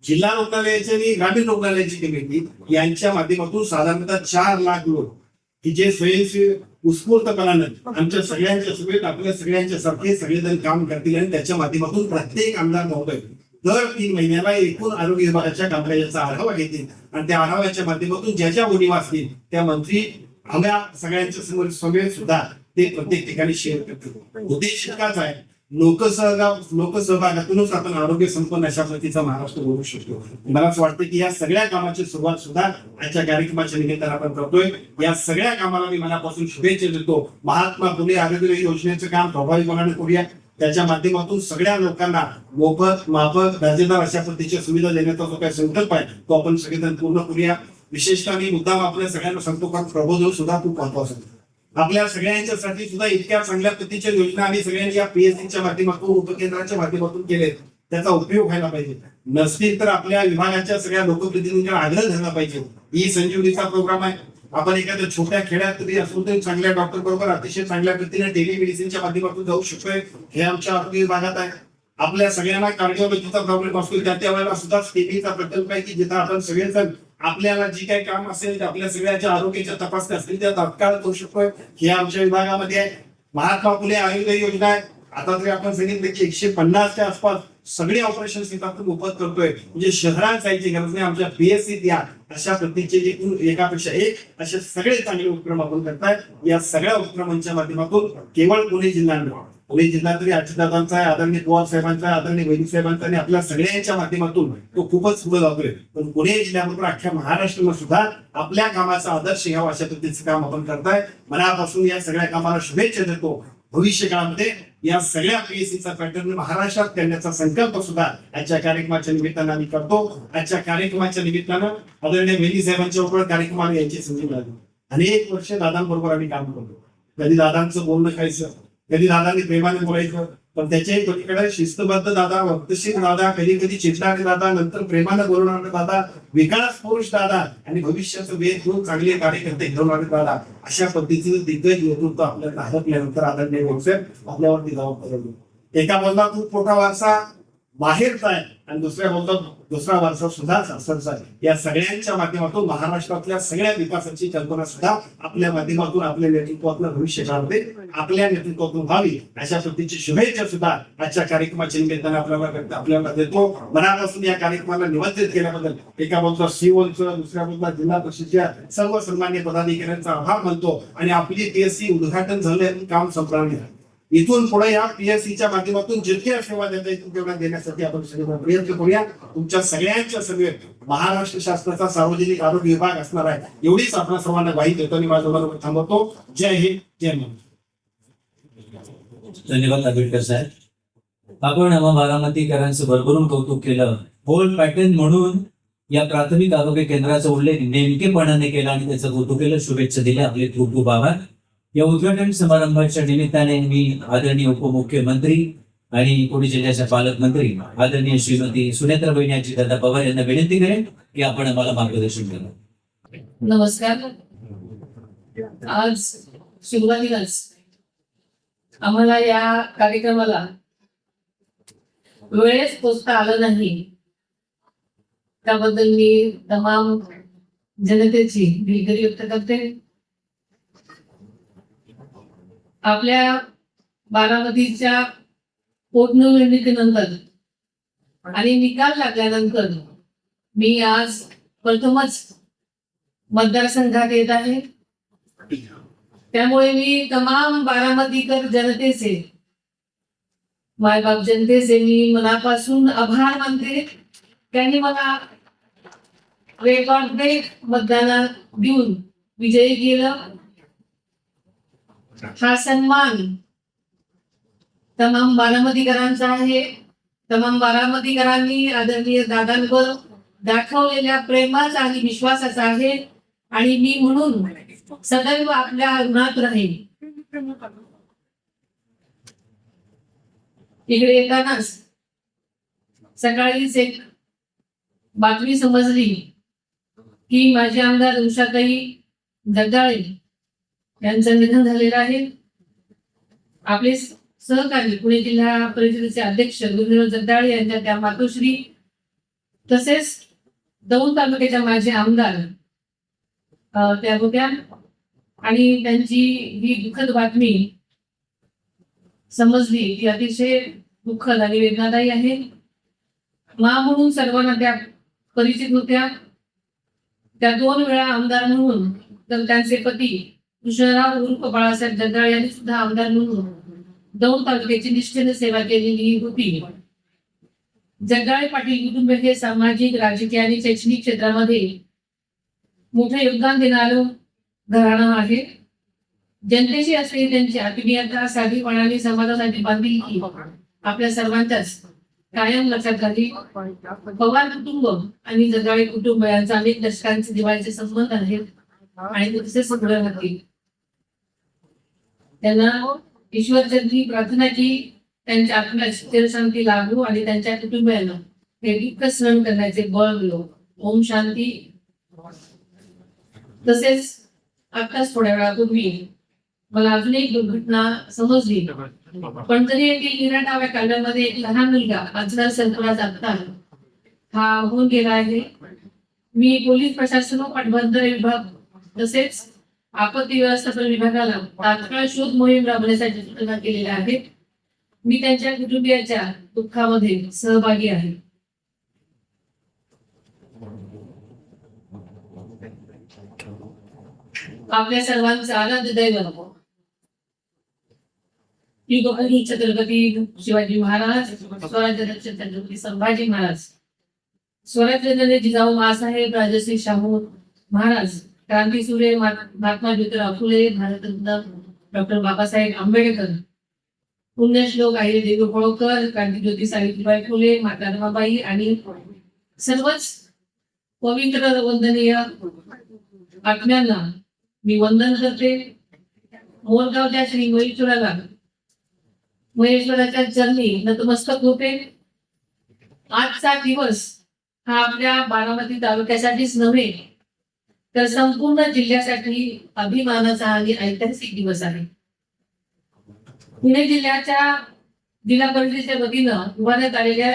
जिल्हा रुग्णालयाची आणि ग्रामीण रुग्णालयाची कमिटी यांच्या माध्यमातून साधारणतः 4 लाख लोक की जे स्वयंसेवी उत्स्फूर्तपणानं आमच्या सगळ्यांच्या सोबत आपल्या सगळ्यांच्या सारखे सगळेजण काम करतील आणि त्याच्या माध्यमातून प्रत्येक आमदार महोदय दर 3 महिन्याला एकूण आरोग्य विभागाच्या कामकाजाचा आढावा घेतील आणि त्या आढाव्याच्या माध्यमातून ज्या ज्या उणीवा असतील त्या मंत्री आम्हाला सगळ्यांच्या समोर सुद्धा ते प्रत्येक ठिकाणी शेअर करतील उद्देश एकाच आहे लोकसहभागातूनच आपण आरोग्य संपन्न अशा पद्धतीचा महाराष्ट्र होऊ शकतो मला असं वाटतं की या सगळ्या कामाची सुरुवात सुद्धा आजच्या कार्यक्रमाच्या निमित्तानं आपण करतोय या सगळ्या कामाला मी मनापासून शुभेच्छा देतो महात्मा फुले आरोग्य योजनेचं काम प्रभावीपणाने करूया त्याच्या माध्यमातून सगळ्या लोकांना मोफत माफक दर्जेदार अशा पद्धतीच्या सुविधा देण्याचा जो काही संकल्प आहे तो आपण सगळेजण पूर्ण करूया विशेषतः मी मुद्दाम आपल्या सगळ्यांना सांगतो कारण प्रबोधन सुद्धा खूप महत्वाचं आपल्या सगळ्यांच्यासाठी सुद्धा इतक्या चांगल्या पद्धतीच्या योजना आम्ही सगळ्यांनी या PSCच्या माध्यमातून उपकेंद्राच्या माध्यमातून केले त्याचा उपयोग व्हायला पाहिजे. नसतील तर आपल्या विभागाच्या सगळ्या लोकप्रतिनिधींना आग्रह धरला पाहिजे. ही संजीवनीचा प्रोग्राम आहे. आपण एखाद्या छोट्या खेड्यात तरी असून तरी चांगल्या डॉक्टर बरोबर अतिशय चांगल्या पद्धतीने टेलिमेडिसिनच्या माध्यमातून जाऊ शकतोय. हे आमच्या आरोग्य विभागात आहे. आपल्या सगळ्यांना कार्डिओलॉजीचा प्रॉब्लेम असतो त्या वेळेला सुद्धा स्टेबीचा प्रकल्प आहे की जिथं आपण सगळेजण आपल्याला जी काही काम असेल ते आपल्या सगळ्याच्या आरोग्याच्या तपासण्या असतील त्या तात्काळ करू शकतोय. हे आमच्या विभागामध्ये आहे. महात्मा फुले आयुर्वेद योजना आहे. आता तरी आपण सांगितलं की 150च्या आसपास सगळे ऑपरेशन इथं आपण मोफत करतोय. म्हणजे शहरात जायची गरज नाही. आमच्या PSC या अशा पद्धतीचे जे एकापेक्षा एक असे सगळे चांगले उपक्रम आपण करताय. या सगळ्या उपक्रमांच्या माध्यमातून केवळ पुणे जिल्हा तरी अजितदादांचा आहे, आदरणीय पवार साहेबांचा आहे, आदरणीय वैदिक साहेबांचा आणि आपल्या सगळ्यांच्या माध्यमातून तो खूपच पुढे जातोय. पण पुणे जिल्ह्याबरोबर अख्ख्या महाराष्ट्राला सुद्धा आपल्या कामाचा आदर्श घ्यावा अशा पद्धतीचं काम आपण करताय. मनापासून या सगळ्या कामाला शुभेच्छा देतो. भविष्य काळामध्ये या सगळ्या PSCचा पॅटर्न महाराष्ट्रात करण्याचा संकल्प सुद्धा आजच्या कार्यक्रमाच्या निमित्तानं आम्ही करतो. आजच्या कार्यक्रमाच्या निमित्तानं आदरणीय वेली साहेबांच्या बरोबर कार्यक्रमाला यायची संधी मिळाली. अनेक वर्ष दादांबरोबर आम्ही काम करतो. कधी दादांचं बोलणं खायचं, कधी दादांनी प्रेमाने बोलायचं, पण त्याच्याही पलीकडे शिस्तबद्ध दादा, वक्तशीर दादा, कधी कधी चिडणारे दादा, नंतर प्रेमाने बोलणारे दादा, विकास पुरुष दादा आणि भविष्याचं वेध घेऊन चांगले कार्यकर्ते घडवणारे दादा, अशा पद्धतीचं दिग्गज नेतृत्व आपल्याला हरपल्यानंतर आदरणीय व्यवसाय आपल्यावरती जबाबदारी. एका बोलता खूप मोठा वारसा बाहेरचा आहे आणि दुसऱ्या बोलतात दुसरा वारसा सुद्धा सासरचा आहे. या सगळ्यांच्या माध्यमातून महाराष्ट्रातल्या सगळ्या विकासाची कल्पना सुद्धा आपल्या माध्यमातून आपल्या नेतृत्वातून भविष्य काळामध्ये आपल्या नेतृत्वातून व्हावी अशा पद्धतीची शुभेच्छा सुद्धा आजच्या कार्यक्रमाच्या निमित्ताने आपल्याला देतो. मनापासून या कार्यक्रमाला निमंत्रित केल्याबद्दल एका बाजूला सीओचं, दुसऱ्या बाजूला जिल्हा परिषदेच्या सर्व सन्मान्य पदाधिकाऱ्यांचा आभार मानतो आणि आपली PSC उद्घाटन झालं, काम संपणार नाही. इथून पुढे या PSCच्या माध्यमातून जितक्या सेवा देता येतील तेवढ्या देण्यासाठी आपण सगळे प्रयत्न करूया. तुमच्या सगळ्यांच्या सगळ्यात महाराष्ट्र शासनाचा सार्वजनिक आरोग्य विभाग असणार आहे एवढीच आपण सर्वांना ग्वाही देतो आणि माझं बरोबर थांबवतो. जय हिंद, जय महाराष्ट्र. धन्यवाद आंबेडकर साहेब. आपण बारामतीकरांचं भरभरून कौतुक केलं. होल पॅटर्न म्हणून या प्राथमिक आरोग्य केंद्राचा उल्लेख नेमकेपणाने केला आणि त्याचं कौतुक केलं. शुभेच्छा दिल्या. आपले खूप खूप आभार. या उद्घाटन समारंभाच्या निमित्ताने मी आदरणीय उपमुख्यमंत्री आणि पुणे जिल्ह्याच्या पालकमंत्री आदरणीय श्रीमती सुनेत्राबाई अजितदादा पवार यांना विनंती करेन की आपण आम्हाला मार्गदर्शन करा. नमस्कार. आज सुरुवातीलाच आम्हाला या कार्यक्रमाला वेळेस पोचता आलं नाही त्याबद्दल मी तमाम जनतेची दिलगिरी व्यक्त करते. आपल्या बारामतीच्या पोटनिवडणुकीनंतर आणि निकाल लागल्यानंतर मी आज प्रथमच मतदारसंघात येत आहे. त्यामुळे मी तमाम बारामतीकर जनतेचे, मायबाप जनतेचे मी मनापासून आभार मानते. त्यांनी मला रेकॉर्ड ब्रेक मतदानात देऊन विजयी केलं. हा सन्मान तमाम बारामतीकरांचा आहे. तमाम बारामतीकरांनी आदरणीय दादांवर दाखवलेल्या प्रेमाचा आणि विश्वासाचा आहे आणि मी म्हणून सदैव आपल्या ऋणात राहील. इकडे येतानाच सकाळीच एक बातमी समजली की माझे आमदार उषाताई जगदाळे यांचं निधन झालेलं आहे. आपले सहकारी पुणे जिल्हा परिषदेचे अध्यक्ष गुरुदेव जगदाळे यांच्या त्या मातोश्री तसेच दौंड तालुक्याच्या माझे आमदार त्या होत्या आणि त्यांची ही दुःखद बातमी समजली ती अतिशय दुःखद आणि वेदनादायी आहे. मा म्हणून सर्वांना त्या परिचित होत्या. त्या 2 वेळा आमदार म्हणून तर त्यांचे पती कृष्णराव उर्फ बाळासाहेब जगदाळे यांनी सुद्धा आमदार म्हणून दौंड तालुक्याची निष्ठेने सेवा केलेली होती. जगदाळे पाटील कुटुंब हे सामाजिक, राजकीय आणि शैक्षणिक क्षेत्रामध्ये मोठे योगदान देणारं घराणं आहे. जनतेची असलेली त्यांची आत्मीयता, साधीपणाने समाजासाठी बांधिलकी आपल्या सर्वांच्याच कायम लक्षात राहिली. पवार कुटुंब आणि जगदाळे कुटुंब यांचा अनेक दशकांचे जिव्हाळ्याचे संबंध आहेत आणि तसेच पुढे राहतील. त्यांना ईश्वरचरणी प्रार्थना की त्यांच्या आत्म्यास चिरशांती लाभो आणि त्यांच्या कुटुंबियांना हे दुःख सहन करण्याचे बळ मिळो. ओम शांती. तसेच आताच थोड्या वेळापूर्वी मला अजून एक दुर्घटना समजली. पणजरी येथील नीरा नाव्या कालव्यामध्ये एक लहान मुलगा अजगर सर्पला जाता हा होऊन गेला आहे. मी पोलीस प्रशासन व पाटबंधारे विभाग तसेच आपत्ती व्यवस्थापन विभागाला तात्काळ शोध मोहीम राबवण्यासाठी सूचना केलेल्या आहेत. मी त्यांच्या कुटुंबियाच्या दुःखामध्ये सहभागी आहे. आपल्या सर्वांचा आनंद दैवत युगपुरुष छत्रपती शिवाजी महाराज, स्वराज्य रक्षक छत्रपती संभाजी महाराज, स्वराज्य जननी जिजाऊ माँसाहेब राजश्री शाहू महाराज, क्रांतीसूर्य महात्मा ज्योतिराव फुले, भारतरत्न डॉक्टर बाबासाहेब आंबेडकर, पुण्यश्लोक अहिल्यादेवी होळकर, क्रांतीज्योती सावित्रीबाई फुले, माता रमाबाई आणि सर्वच पवित्र वंदनीय आत्म्यांना मी वंदन करते. मोरगावच्या श्री महेश्वराच्या चरणी नतमस्तक होते. आजचा दिवस हा आपल्या बारामती तालुक्यासाठीच नव्हे तर संपूर्ण जिल्ह्यासाठी अभिमानाचा आणि ऐतिहासिक दिवस आहे. पुणे जिल्ह्याच्या जिल्हा परिषदेच्या वतीनं उभारण्यात आलेल्या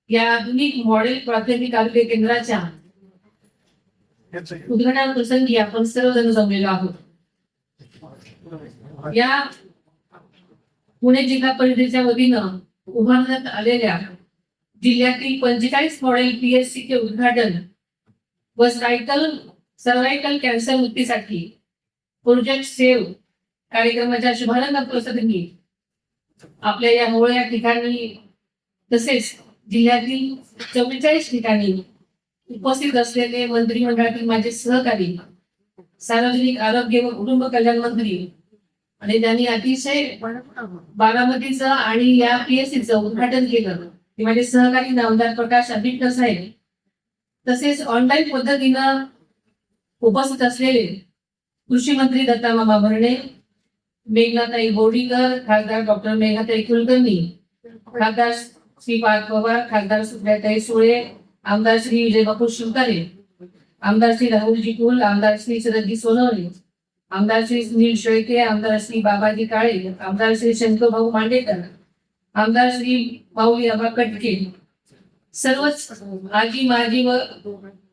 या आधुनिक मॉडेल प्राथमिक आरोग्य केंद्राच्या उद्घाटन प्रसंगी आपण सर्वजण जमलेलो आहोत. या पुणे जिल्हा परिषदेच्या वतीनं उभारण्यात आलेल्या जिल्ह्यातील 45 मॉडेल PSC चे उद्घाटन व सर्वायकल कॅन्सर मुक्तीसाठी प्रोजेक्ट सेव्ह कार्यक्रमाच्या शुभारंभ प्रसंगी आपल्या या होळ या ठिकाणी तसेच जिल्ह्यातील 44 ठिकाणी उपस्थित असलेले मंत्रिमंडळातील माझे सहकारी, सार्वजनिक आरोग्य व कुटुंब कल्याण मंत्री आणि त्यांनी अतिशय बारामतीचं आणि या PSCचं उद्घाटन केलं ते माझे सहकारी नामदार प्रकाश आंबेडकर साहेब, तसेच ऑनलाईन पद्धतीनं उपस्थित असलेले कृषी मंत्री दत्ता मामा भरणे, मेघनाताई बोर्डीकर, खासदार डॉक्टर मेघनाताई कुलकर्णी, खासदार श्री पार्थ पवार, खासदार सुप्रियाताई सुळे, आमदार श्री विजयबापू शिवतारे, आमदार श्री राहुलजी कुल, आमदार श्री शरदजी सोनवणे, आमदार श्री सुनील शेळके, आमदार श्री बाबाजी काळे, आमदार श्री शंकर भाऊ मांडेकर, आमदार श्री माऊली आबा कटके, सर्वच आजी माजी व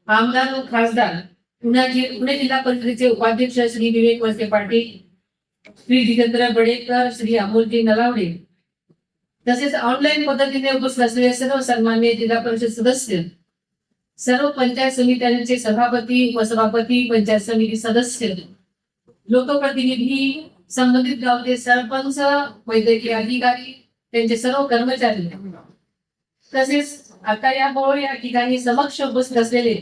आमदार व खासदार, पुणे जिल्हा परिषदेचे उपाध्यक्ष श्री विवेक वळसे पाटील, श्री जितेंद्र बडेकर, श्री अमोलजी नलावडे, तसेच ऑनलाईन पद्धतीने उपस्थित असलेले सर्व सन्माननीय जिल्हा परिषद सदस्य, सर्व पंचायत समित्यांचे सभापती, उपसभापती, पंचायत समिती सदस्य, लोकप्रतिनिधी, संबंधित गावचे सरपंच, वैद्यकीय अधिकारी, त्यांचे सर्व कर्मचारी, तसेच आता या होळ या ठिकाणी समक्ष उपस्थित असलेले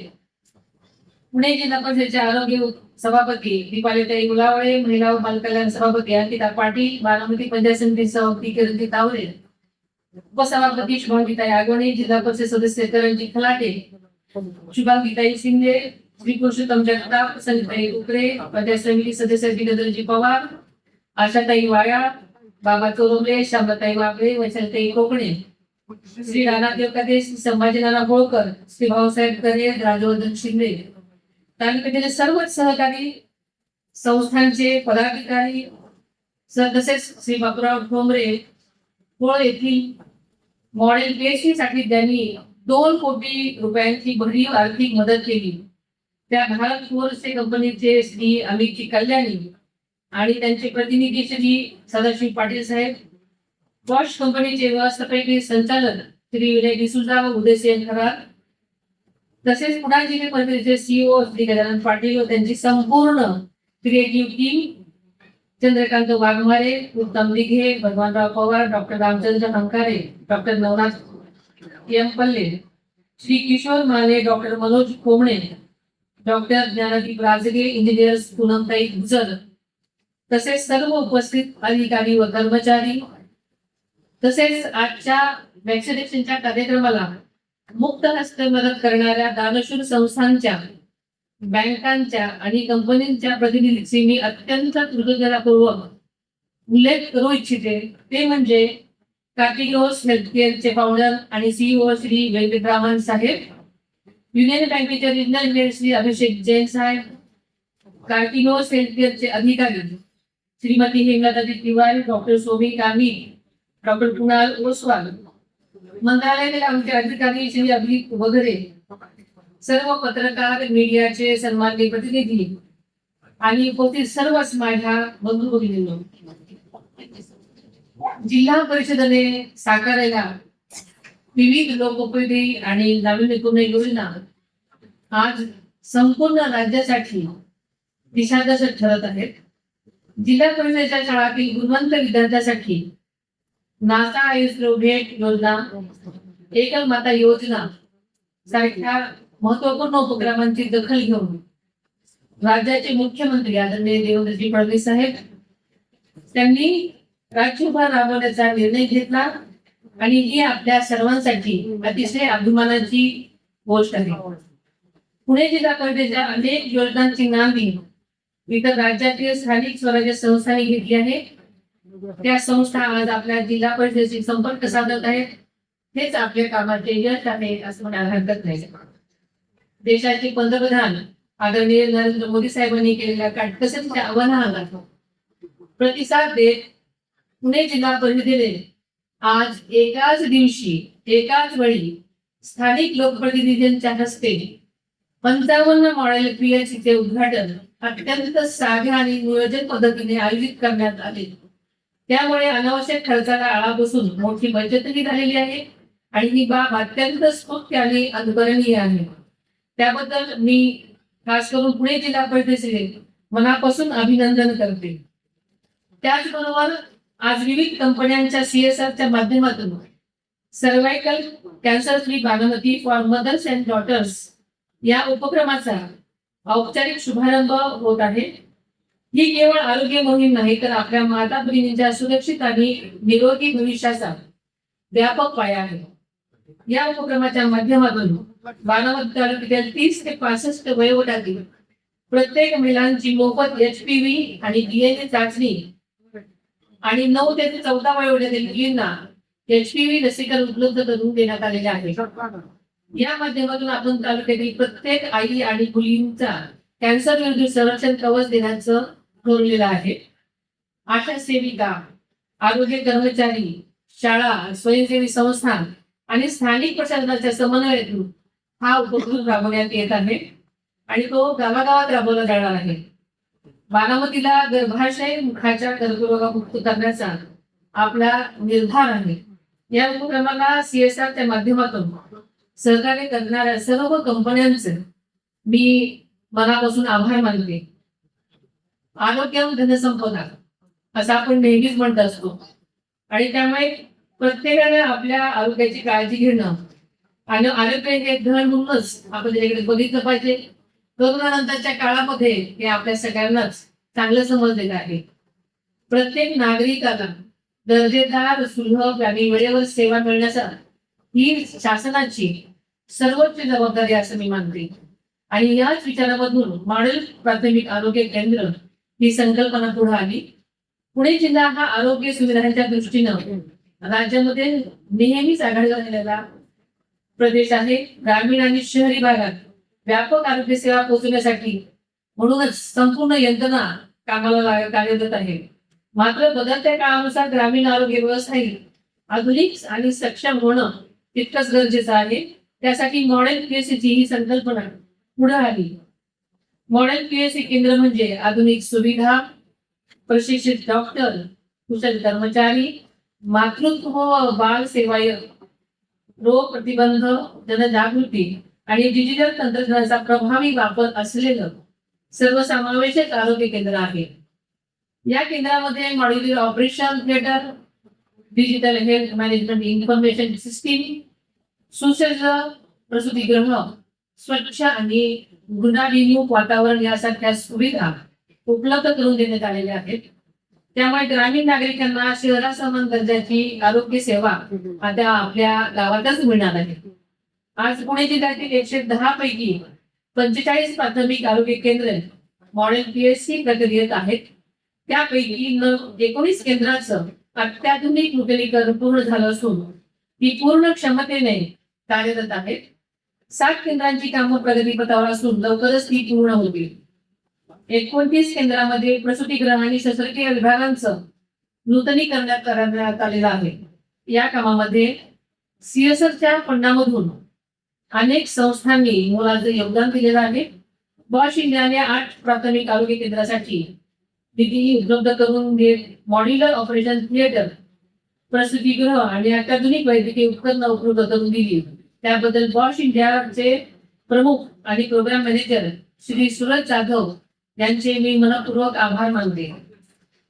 पुणे जिल्हा परिषदेचे आरोग्य सभापती दीपालीताई गुलावळे, महिला व बालकल्याण सभापती अंकिता पाटील, बारामती पंचायत समिती सभापती किरणजी तावरे, उपसभापती शुभांगीताई आगवणे, जिल्हा परिषद सदस्य करणजी खलाटे, शुभांगीताई शिंदे, श्री पुरुषोत्तम जगताप, संगीताई उकरे, पंचायत समिती सदस्य जितेंद्रजी पवार, आशाताई वाया, बाबा चोरमले, शांताताई वाबळे, वैशालीताई कोकणे, श्री राणा देवकाते, श्री संभाजी नाना होळकर, श्री भाऊसाहेब करे, राजवर्धन शिंदे, तालुक्यातील सर्वच सहकारी संस्थांचे पदाधिकारी, तसेच श्री बापूराव ठोंबरे, होळ येथील मॉडेल PSC साठी त्यांनी 2 कोटी रुपयांची भरीव आर्थिक मदत केली. त्या भारत फोर्स कंपनीचे श्री अमितजी कल्याणी आणि त्यांचे प्रतिनिधी श्री सदाशिव पाटील साहेब, बॉश कंपनीचे व्यवस्थापकीय संचालक श्री विनय डिसूजा व उदयसिंह खरात, तसेच पुणे जिल्हा परिषदेचे CEO श्री गजानन पाटील व त्यांची संपूर्ण creative team, Chandrakant Waghmare, Uttam Dighe, Bhagwanrao Pawar, doctor Ramchandra Hankare, doctor Navnath M Palle, Shri Kishor Mane, doctor Manoj Komane, doctor Dnyandeep Rajage, engineers पूनमताई गुजर, तसेच सर्व उपस्थित अधिकारी व कर्मचारी, तसेच आजच्या वॅक्सिनेशनच्या कार्यक्रमाला मुक्त हस्ते मदत करणाऱ्या दानशूर संस्थांच्या, बँकांच्या आणि कंपनीच्या प्रतिनिधींची मी अत्यंत कृतज्ञतापूर्वक उल्लेख करू इच्छिते. ते म्हणजे कार्टिग्रोस हेल्थकेअरचे फाउंडर आणि सीईओ श्री वेंकटरामन साहेब, युनियन बँकेचे रिजनल हेड श्री अभिषेक जैन साहेब, कार्टिग्रोस हेल्थकेअरचे अधिकारी श्रीमती हेमलता तिवारी, डॉक्टर सोमी कामी, डॉक्टर कुणाल ओसवाल, मंत्रालयातील आमचे अधिकारी श्री अभिजित वगैरे, सर्व पत्रकार, मीडियाचे सन्माननीय प्रतिनिधी आणि उपस्थित सर्वच माझ्या बंधू भगिनींनो, जिल्हा परिषदेने साकारायला विविध लोकोपयोगी आणि नाविन्यपूर्ण योजना आज संपूर्ण राज्यासाठी दिशादर्शक ठरत आहेत. जिल्हा परिषदेच्या शाळातील गुणवंत विद्यार्थ्यांसाठी नासा इस्रो भेट योजना, एकल माता योजना सारख्या महत्वपूर्ण उपक्रमांची दखल घेऊन राज्याचे मुख्यमंत्री आदरणीय देवेंद्रजी फडणवीस साहेब त्यांनी राज्यभर राबवण्याचा निर्णय घेतला आणि ही आपल्या सर्वांसाठी अतिशय अभिमानाची गोष्ट आहे. पुणे जिल्हा परिषदेच्या अनेक योजनांची नांदी इतर राज्यातील स्थानिक स्वराज्य संस्थांनी घेतली आहे. त्या संस्था आज आपल्या जिल्हा परिषदेशी संपर्क साधत आहेत. हेच आपल्या कामाचे यश आहे असं म्हणायला हरकत नाही. देशाचे पंतप्रधान आदरणीय नरेंद्र मोदी साहेबांनी केलेल्या काटकसरीच्या आव्हानाला प्रतिसाद देत पुणे जिल्हा परिषदेने आज एकाच दिवशी एकाच वेळी स्थानिक लोकप्रतिनिधींच्या हस्ते 55 मॉडेल पीएचसीचे उद्घाटन अत्यंत साध्या आणि नियोजन पद्धतीने आयोजित करण्यात आले. त्यामुळे अनावश्यक खर्चाला आळा बसून मोठी बचतही झालेली आहे आणि ही बाब अत्यंत स्तुत्य आणि अनुकरणीय आहे. त्याबद्दल मी खास करून पुणे जिल्हा परिषदेचे मनापासून अभिनंदन करते. त्याचबरोबर आज विविध कंपन्यांच्या CSRच्या माध्यमातून cervical cancer free Baramati for mothers and daughters या उपक्रमाचा औपचारिक शुभारंभ होत आहे. ही केवळ आरोग्य मोहीम नाही तर आपल्या माता भगिनींच्या सुरक्षित आणि निरोगी भविष्याचा व्यापक पाया आहे. या उपक्रमाच्या माध्यमातून बारामती तालुक्यातील 30 ते 65 वयोगटातील प्रत्येक महिलांची मोफत HPV आणि DNA चाचणी आणि 9 ते 14 वयोगटातील मुलींना HPV लसीकरण उपलब्ध करून देण्यात आलेले आहे. या माध्यमातून आपण तालुक्यातील प्रत्येक आई आणि मुलींचा कॅन्सर विरुद्ध संरक्षण कवच देण्याचं ठरवलेलं आहे. आशा सेविका, आरोग्य कर्मचारी, शाळा, स्वयंसेवी संस्था आणि स्थानिक प्रशासनाच्या समन्वयातून हा उपक्रम राबवण्यात येत आहे आणि तो गावागावात राबवला जाणार आहे. बारामतीला गर्भाशय मुखाच्या कर्करोगामुक्त करण्याचा आपला निर्धार आहे. या उपक्रमाला CSRच्या माध्यमातून सहकार्य करणाऱ्या सर्व कंपन्यांचे मी मनापासून आभार मानते. आरोग्य धनसंपदा असं आपण नेहमीच म्हणत असतो आणि त्यामुळे प्रत्येकाने आपल्या आरोग्याची काळजी घेणं आणि आरोग्य हे धन म्हणूनच आपण त्याच्याकडे बघितलं पाहिजे. कोरोनानंतरच्या काळामध्ये हे आपल्या सगळ्यांनाच चांगलं समजलेलं आहे. प्रत्येक नागरिकाला दर्जेदार, सुलभ आणि वेळेवर सेवा मिळण्याचा ही शासनाची सर्वोच्च जबाबदारी असं मी मानते. आणि याच विचारामधून मॉडेल प्राथमिक आरोग्य केंद्र ही संकल्पना पुढे आली. पुणे जिल्हा हा आरोग्य सुविधांच्या दृष्टीनं राज्यामध्ये नेहमीच आघाडीवर राहिलेला प्रदेश आहे. ग्रामीण आणि शहरी भागात व्यापक आरोग्य सेवा पोहोचवण्यासाठी म्हणूनच संपूर्ण यंत्रणा कामाला कार्यरत आहे. मात्र बदलत्या काळानुसार ग्रामीण आरोग्य व्यवस्थाही आधुनिक आणि सक्षम होणं तितकंच गरजेचं आहे. त्यासाठी मॉडेल पीएससीची ही संकल्पना पुढे आली. मॉडेल पीएससी केंद्र म्हणजे आधुनिक सुविधा, प्रशिक्षित डॉक्टर, कुशल कर्मचारी, मातृत्व व बाल सेवायक, रोग प्रतिबंध, जनजागृती आणि डिजिटल तंत्रज्ञानाचा प्रभावी वापर असलेलं सर्वसमावेशक आरोग्य केंद्र आहे. या केंद्रामध्ये modular operation theatre, digital health management information system, सुसज्ज प्रसूतीगृह, स्वच्छ आणि गुणाभिमुख वातावरण यासारख्या सुविधा उपलब्ध करून देण्यात आलेल्या आहेत. त्यामुळे ग्रामीण नागरिकांना शहरासमान दर्जाची आरोग्य सेवा आता आपल्या गावातच मिळणार आहे. आज पुणे जिल्ह्यातील 110 पैकी 45 प्राथमिक आरोग्य केंद्र मॉडेल पीएससी प्रक्रियेत आहेत. त्यापैकी 19 केंद्राचं अत्याधुनिक नूतनीकरण पूर्ण झालं असून ती पूर्ण क्षमतेने कार्यरत आहेत. 7 केंद्रांची कामं प्रगतीपथावर असून लवकरच ती पूर्ण होतील. 29 केंद्रामध्ये प्रसूतीगृह आणि शस्त्रक्रिया विभागांचं नूतनीकरण करण्यात आलेलं आहे. या कामामध्ये CSRच्या फंडामधून अनेक संस्थांनी मोलाचं योगदान दिलेलं आहे. बॉश इंडियाने 8 प्राथमिक आरोग्य केंद्रासाठी निधी उपलब्ध करून देत मॉड्युलर ऑपरेशन थिएटर, प्रसूतीगृह आणि अत्याधुनिक वैद्यकीय उपकरणं उपलब्ध करून दिली. त्याबद्दल बॉश इंडियाचे प्रमुख आणि प्रोग्राम मॅनेजर श्री सूरज जाधव यांचे मी मनपूर्वक आभार मानते.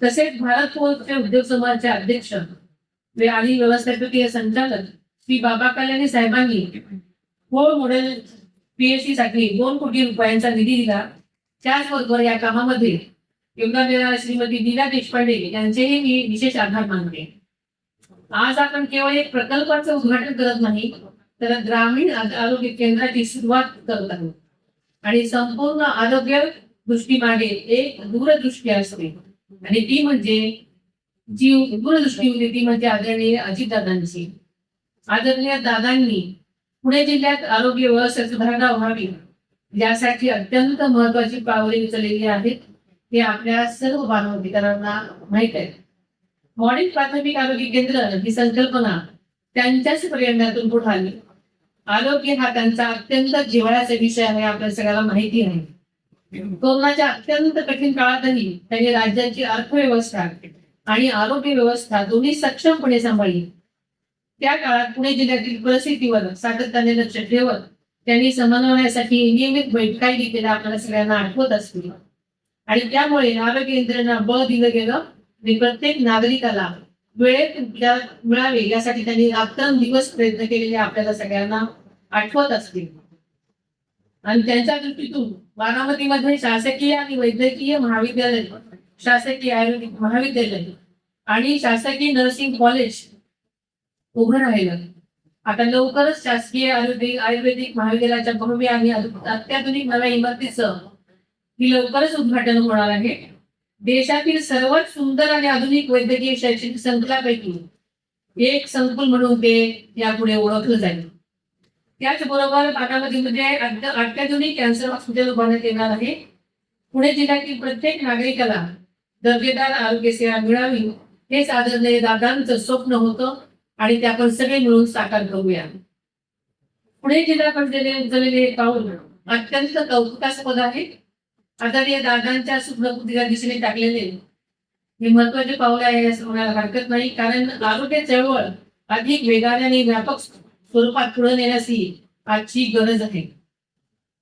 तसेच भारत फोर्सचे उद्योग समूहाचे अध्यक्ष आणि व्यवस्थापकीय संचालक श्री बाबा कल्याणी साहेबांनी फोर मॉडेल PHC साठी 2 कोटी रुपयांचा निधी दिला. त्याचबरोबर या कामामध्ये योगदान देणाऱ्या श्रीमती नीला देशपांडे यांचेही मी विशेष आभार मानते. आज आपण केवळ एक प्रकल्पाचं उद्घाटन करत नाही, तर ग्रामीण आरोग्य केंद्राची सुरुवात करत आहोत. आणि संपूर्ण आरोग्य दृष्टीमागे एक दूरदृष्टी असते, आणि ती म्हणजे दूरदृष्टी होती ती म्हणजे आदरणीय अजितदादांची. आदरणीय दादांनी पुणे जिल्ह्यात आरोग्य व्यवस्थेत सुधारणा व्हावी यासाठी अत्यंत महत्वाची पावले उचललेली आहेत. हे आपल्या सर्व बांधवकरांना माहीत आहे. मॉडेल प्राथमिक आरोग्य केंद्र ही संकल्पना त्यांच्याच प्रेरणातून पुढे आली. आरोग्य हा त्यांचा अत्यंत जिव्हाळ्याचा विषय आहे, आपल्या सगळ्याला माहिती आहे. कोरोनाच्या अत्यंत कठीण काळातही त्यांनी राज्याची अर्थव्यवस्था आणि आरोग्य व्यवस्था दोन्ही सक्षमपणे सांभाळली. त्या काळात पुणे जिल्ह्यातील परिस्थितीवर सातत्याने लक्ष ठेवत त्यांनी समन्वयासाठी नियमित बैठकाही घेतलेल्या आपल्याला सगळ्यांना आठवत असतील. आणि त्यामुळे आरोग्य यंत्रणा बळ दिलं गेलं आणि प्रत्येक नागरिकाला वेळेत उपचार मिळावे यासाठी त्यांनी रात्रंदिवस प्रयत्न केलेले आपल्याला सगळ्यांना आठवत असतील. आणि त्यांच्या दृष्टीतून बारामतीमध्ये शासकीय आणि वैद्यकीय महाविद्यालय, शासकीय आयुर्वेदिक महाविद्यालय आणि शासकीय नर्सिंग कॉलेज उभं राहिलं. आता लवकरच शासकीय आयुर्वेदिक महाविद्यालयाच्या भव्य आणि अत्याधुनिक नव्या इमारतीचं ही लवकरच उद्घाटन होणार आहे. देशातील सर्वात सुंदर आणि आधुनिक वैद्यकीय शैक्षणिक संकुलापैकी एक संकुल म्हणून ते यापुढे ओळखलं जाईल. त्याचबरोबर बारामतीमध्ये अत्याधुनिक कॅन्सर हॉस्पिटल उभारण्यात येणार आहे. पुणे जिल्ह्यातील प्रत्येक नागरिकाला दर्जेदार आरोग्य सेवा मिळावी हेच आदरणीय दादांचं स्वप्न होतं, आणि ते आपण सगळे मिळून साकार करूया. पुणे जिल्हा परिषदेने उचललेले पाऊल अत्यंत कौतुकास्पद आहे. आदरणीय दादांच्या सुप्रकृतीच्या दिशेने टाकलेले हे महत्वाचे पाऊल आहे असं म्हणायला हरकत नाही, कारण आरोग्य चळवळ अधिक वेगाने आणि व्यापक स्वरूपात पुढे नेण्याची आजची गरज आहे.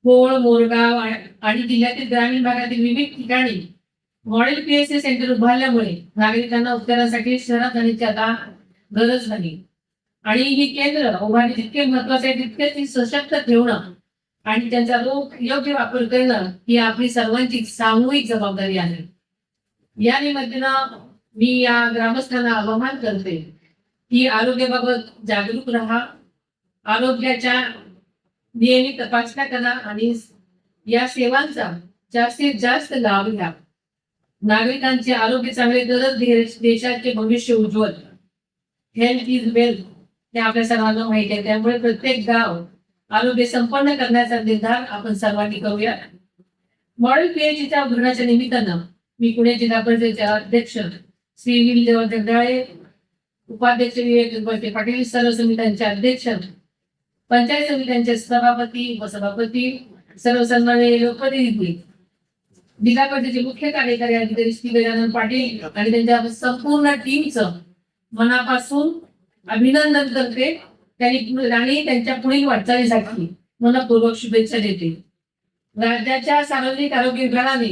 भोळ, मोरगाव आणि जिल्ह्यातील ग्रामीण भागातील विविध ठिकाणी मॉडेल PHC सेंटर उभारल्यामुळे नागरिकांना उपचारासाठी शहरात जाण्याची आता गरज नाही. आणि ही केंद्र उभारणे जितके महत्वाचे आहे तितकेच ती सशक्त ठेवणं आणि त्यांचा योग्य वापर करणं ही आपली सर्वांची सामूहिक जबाबदारी आहे. या निमित्तानं मी या ग्रामस्थांना आवाहन करते की आरोग्याबाबत जागरूक राहा, आरोग्याच्या नियमित तपासण्या करा आणि या सेवांचा जास्तीत जास्त लाभ घ्या. नागरिकांचे आरोग्य चांगले तरच देशाचे भविष्य उज्ज्वल. हेल्थ इज वेल्थ हे आपल्या सर्वांना माहिती आहे. त्यामुळे प्रत्येक गाव आरोग्य संपन्न करण्याचा निर्धार आपण सर्वांनी करूया. मॉडेल PHCच्या उद्घाटनाच्या निमित्तानं मी पुणे जिल्हा परिषदेचे अध्यक्ष श्री विजय जगदाळे, उपाध्यक्ष विवेक पाटील, सर्व समित्यांचे अध्यक्ष, पंचायत समित्यांचे सभापती, उपसभापती, सर्व सन्माननीय लोकप्रतिनिधी, जिल्हा परिषदेचे मुख्य कार्यकारी अधिकारी श्री गजानन पाटील आणि त्यांच्या संपूर्ण टीमचं मनापासून अभिनंदन करते. आणि त्यांच्या पुढील वाटचालीसाठी मनपूर्वक शुभेच्छा देते. राज्याच्या सार्वजनिक आरोग्य विभागाने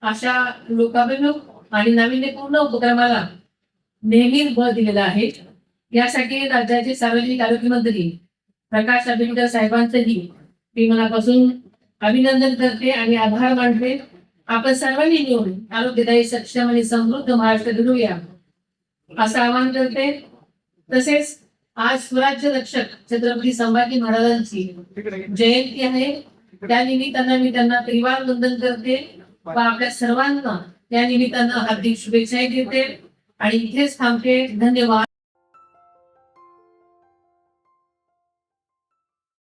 अशा लोकाभिमुख आणि नाविन्यपूर्ण उपक्रमाला नेहमीच बळ दिलेलं आहे. यासाठी राज्याचे सार्वजनिक आरोग्य मंत्री प्रकाश आंबेडकर साहेबांचंही मी मनापासून अभिनंदन करते आणि आभार मानते. आपण सर्वांनी मिळून आरोग्यदायी, सक्षम आणि समृद्ध महाराष्ट्र घडवूया असं आवाहन करते. तसेच आज स्वराज्य रक्षक छत्रपती संभाजी महाराजांची जयंती आहे. त्या निमित्तानं मी त्यांना त्रिवार वंदन करते व आपल्या सर्वांना त्या निमित्तानं हार्दिक शुभेच्छा देते. आणि इथेच थांबते. धन्यवाद.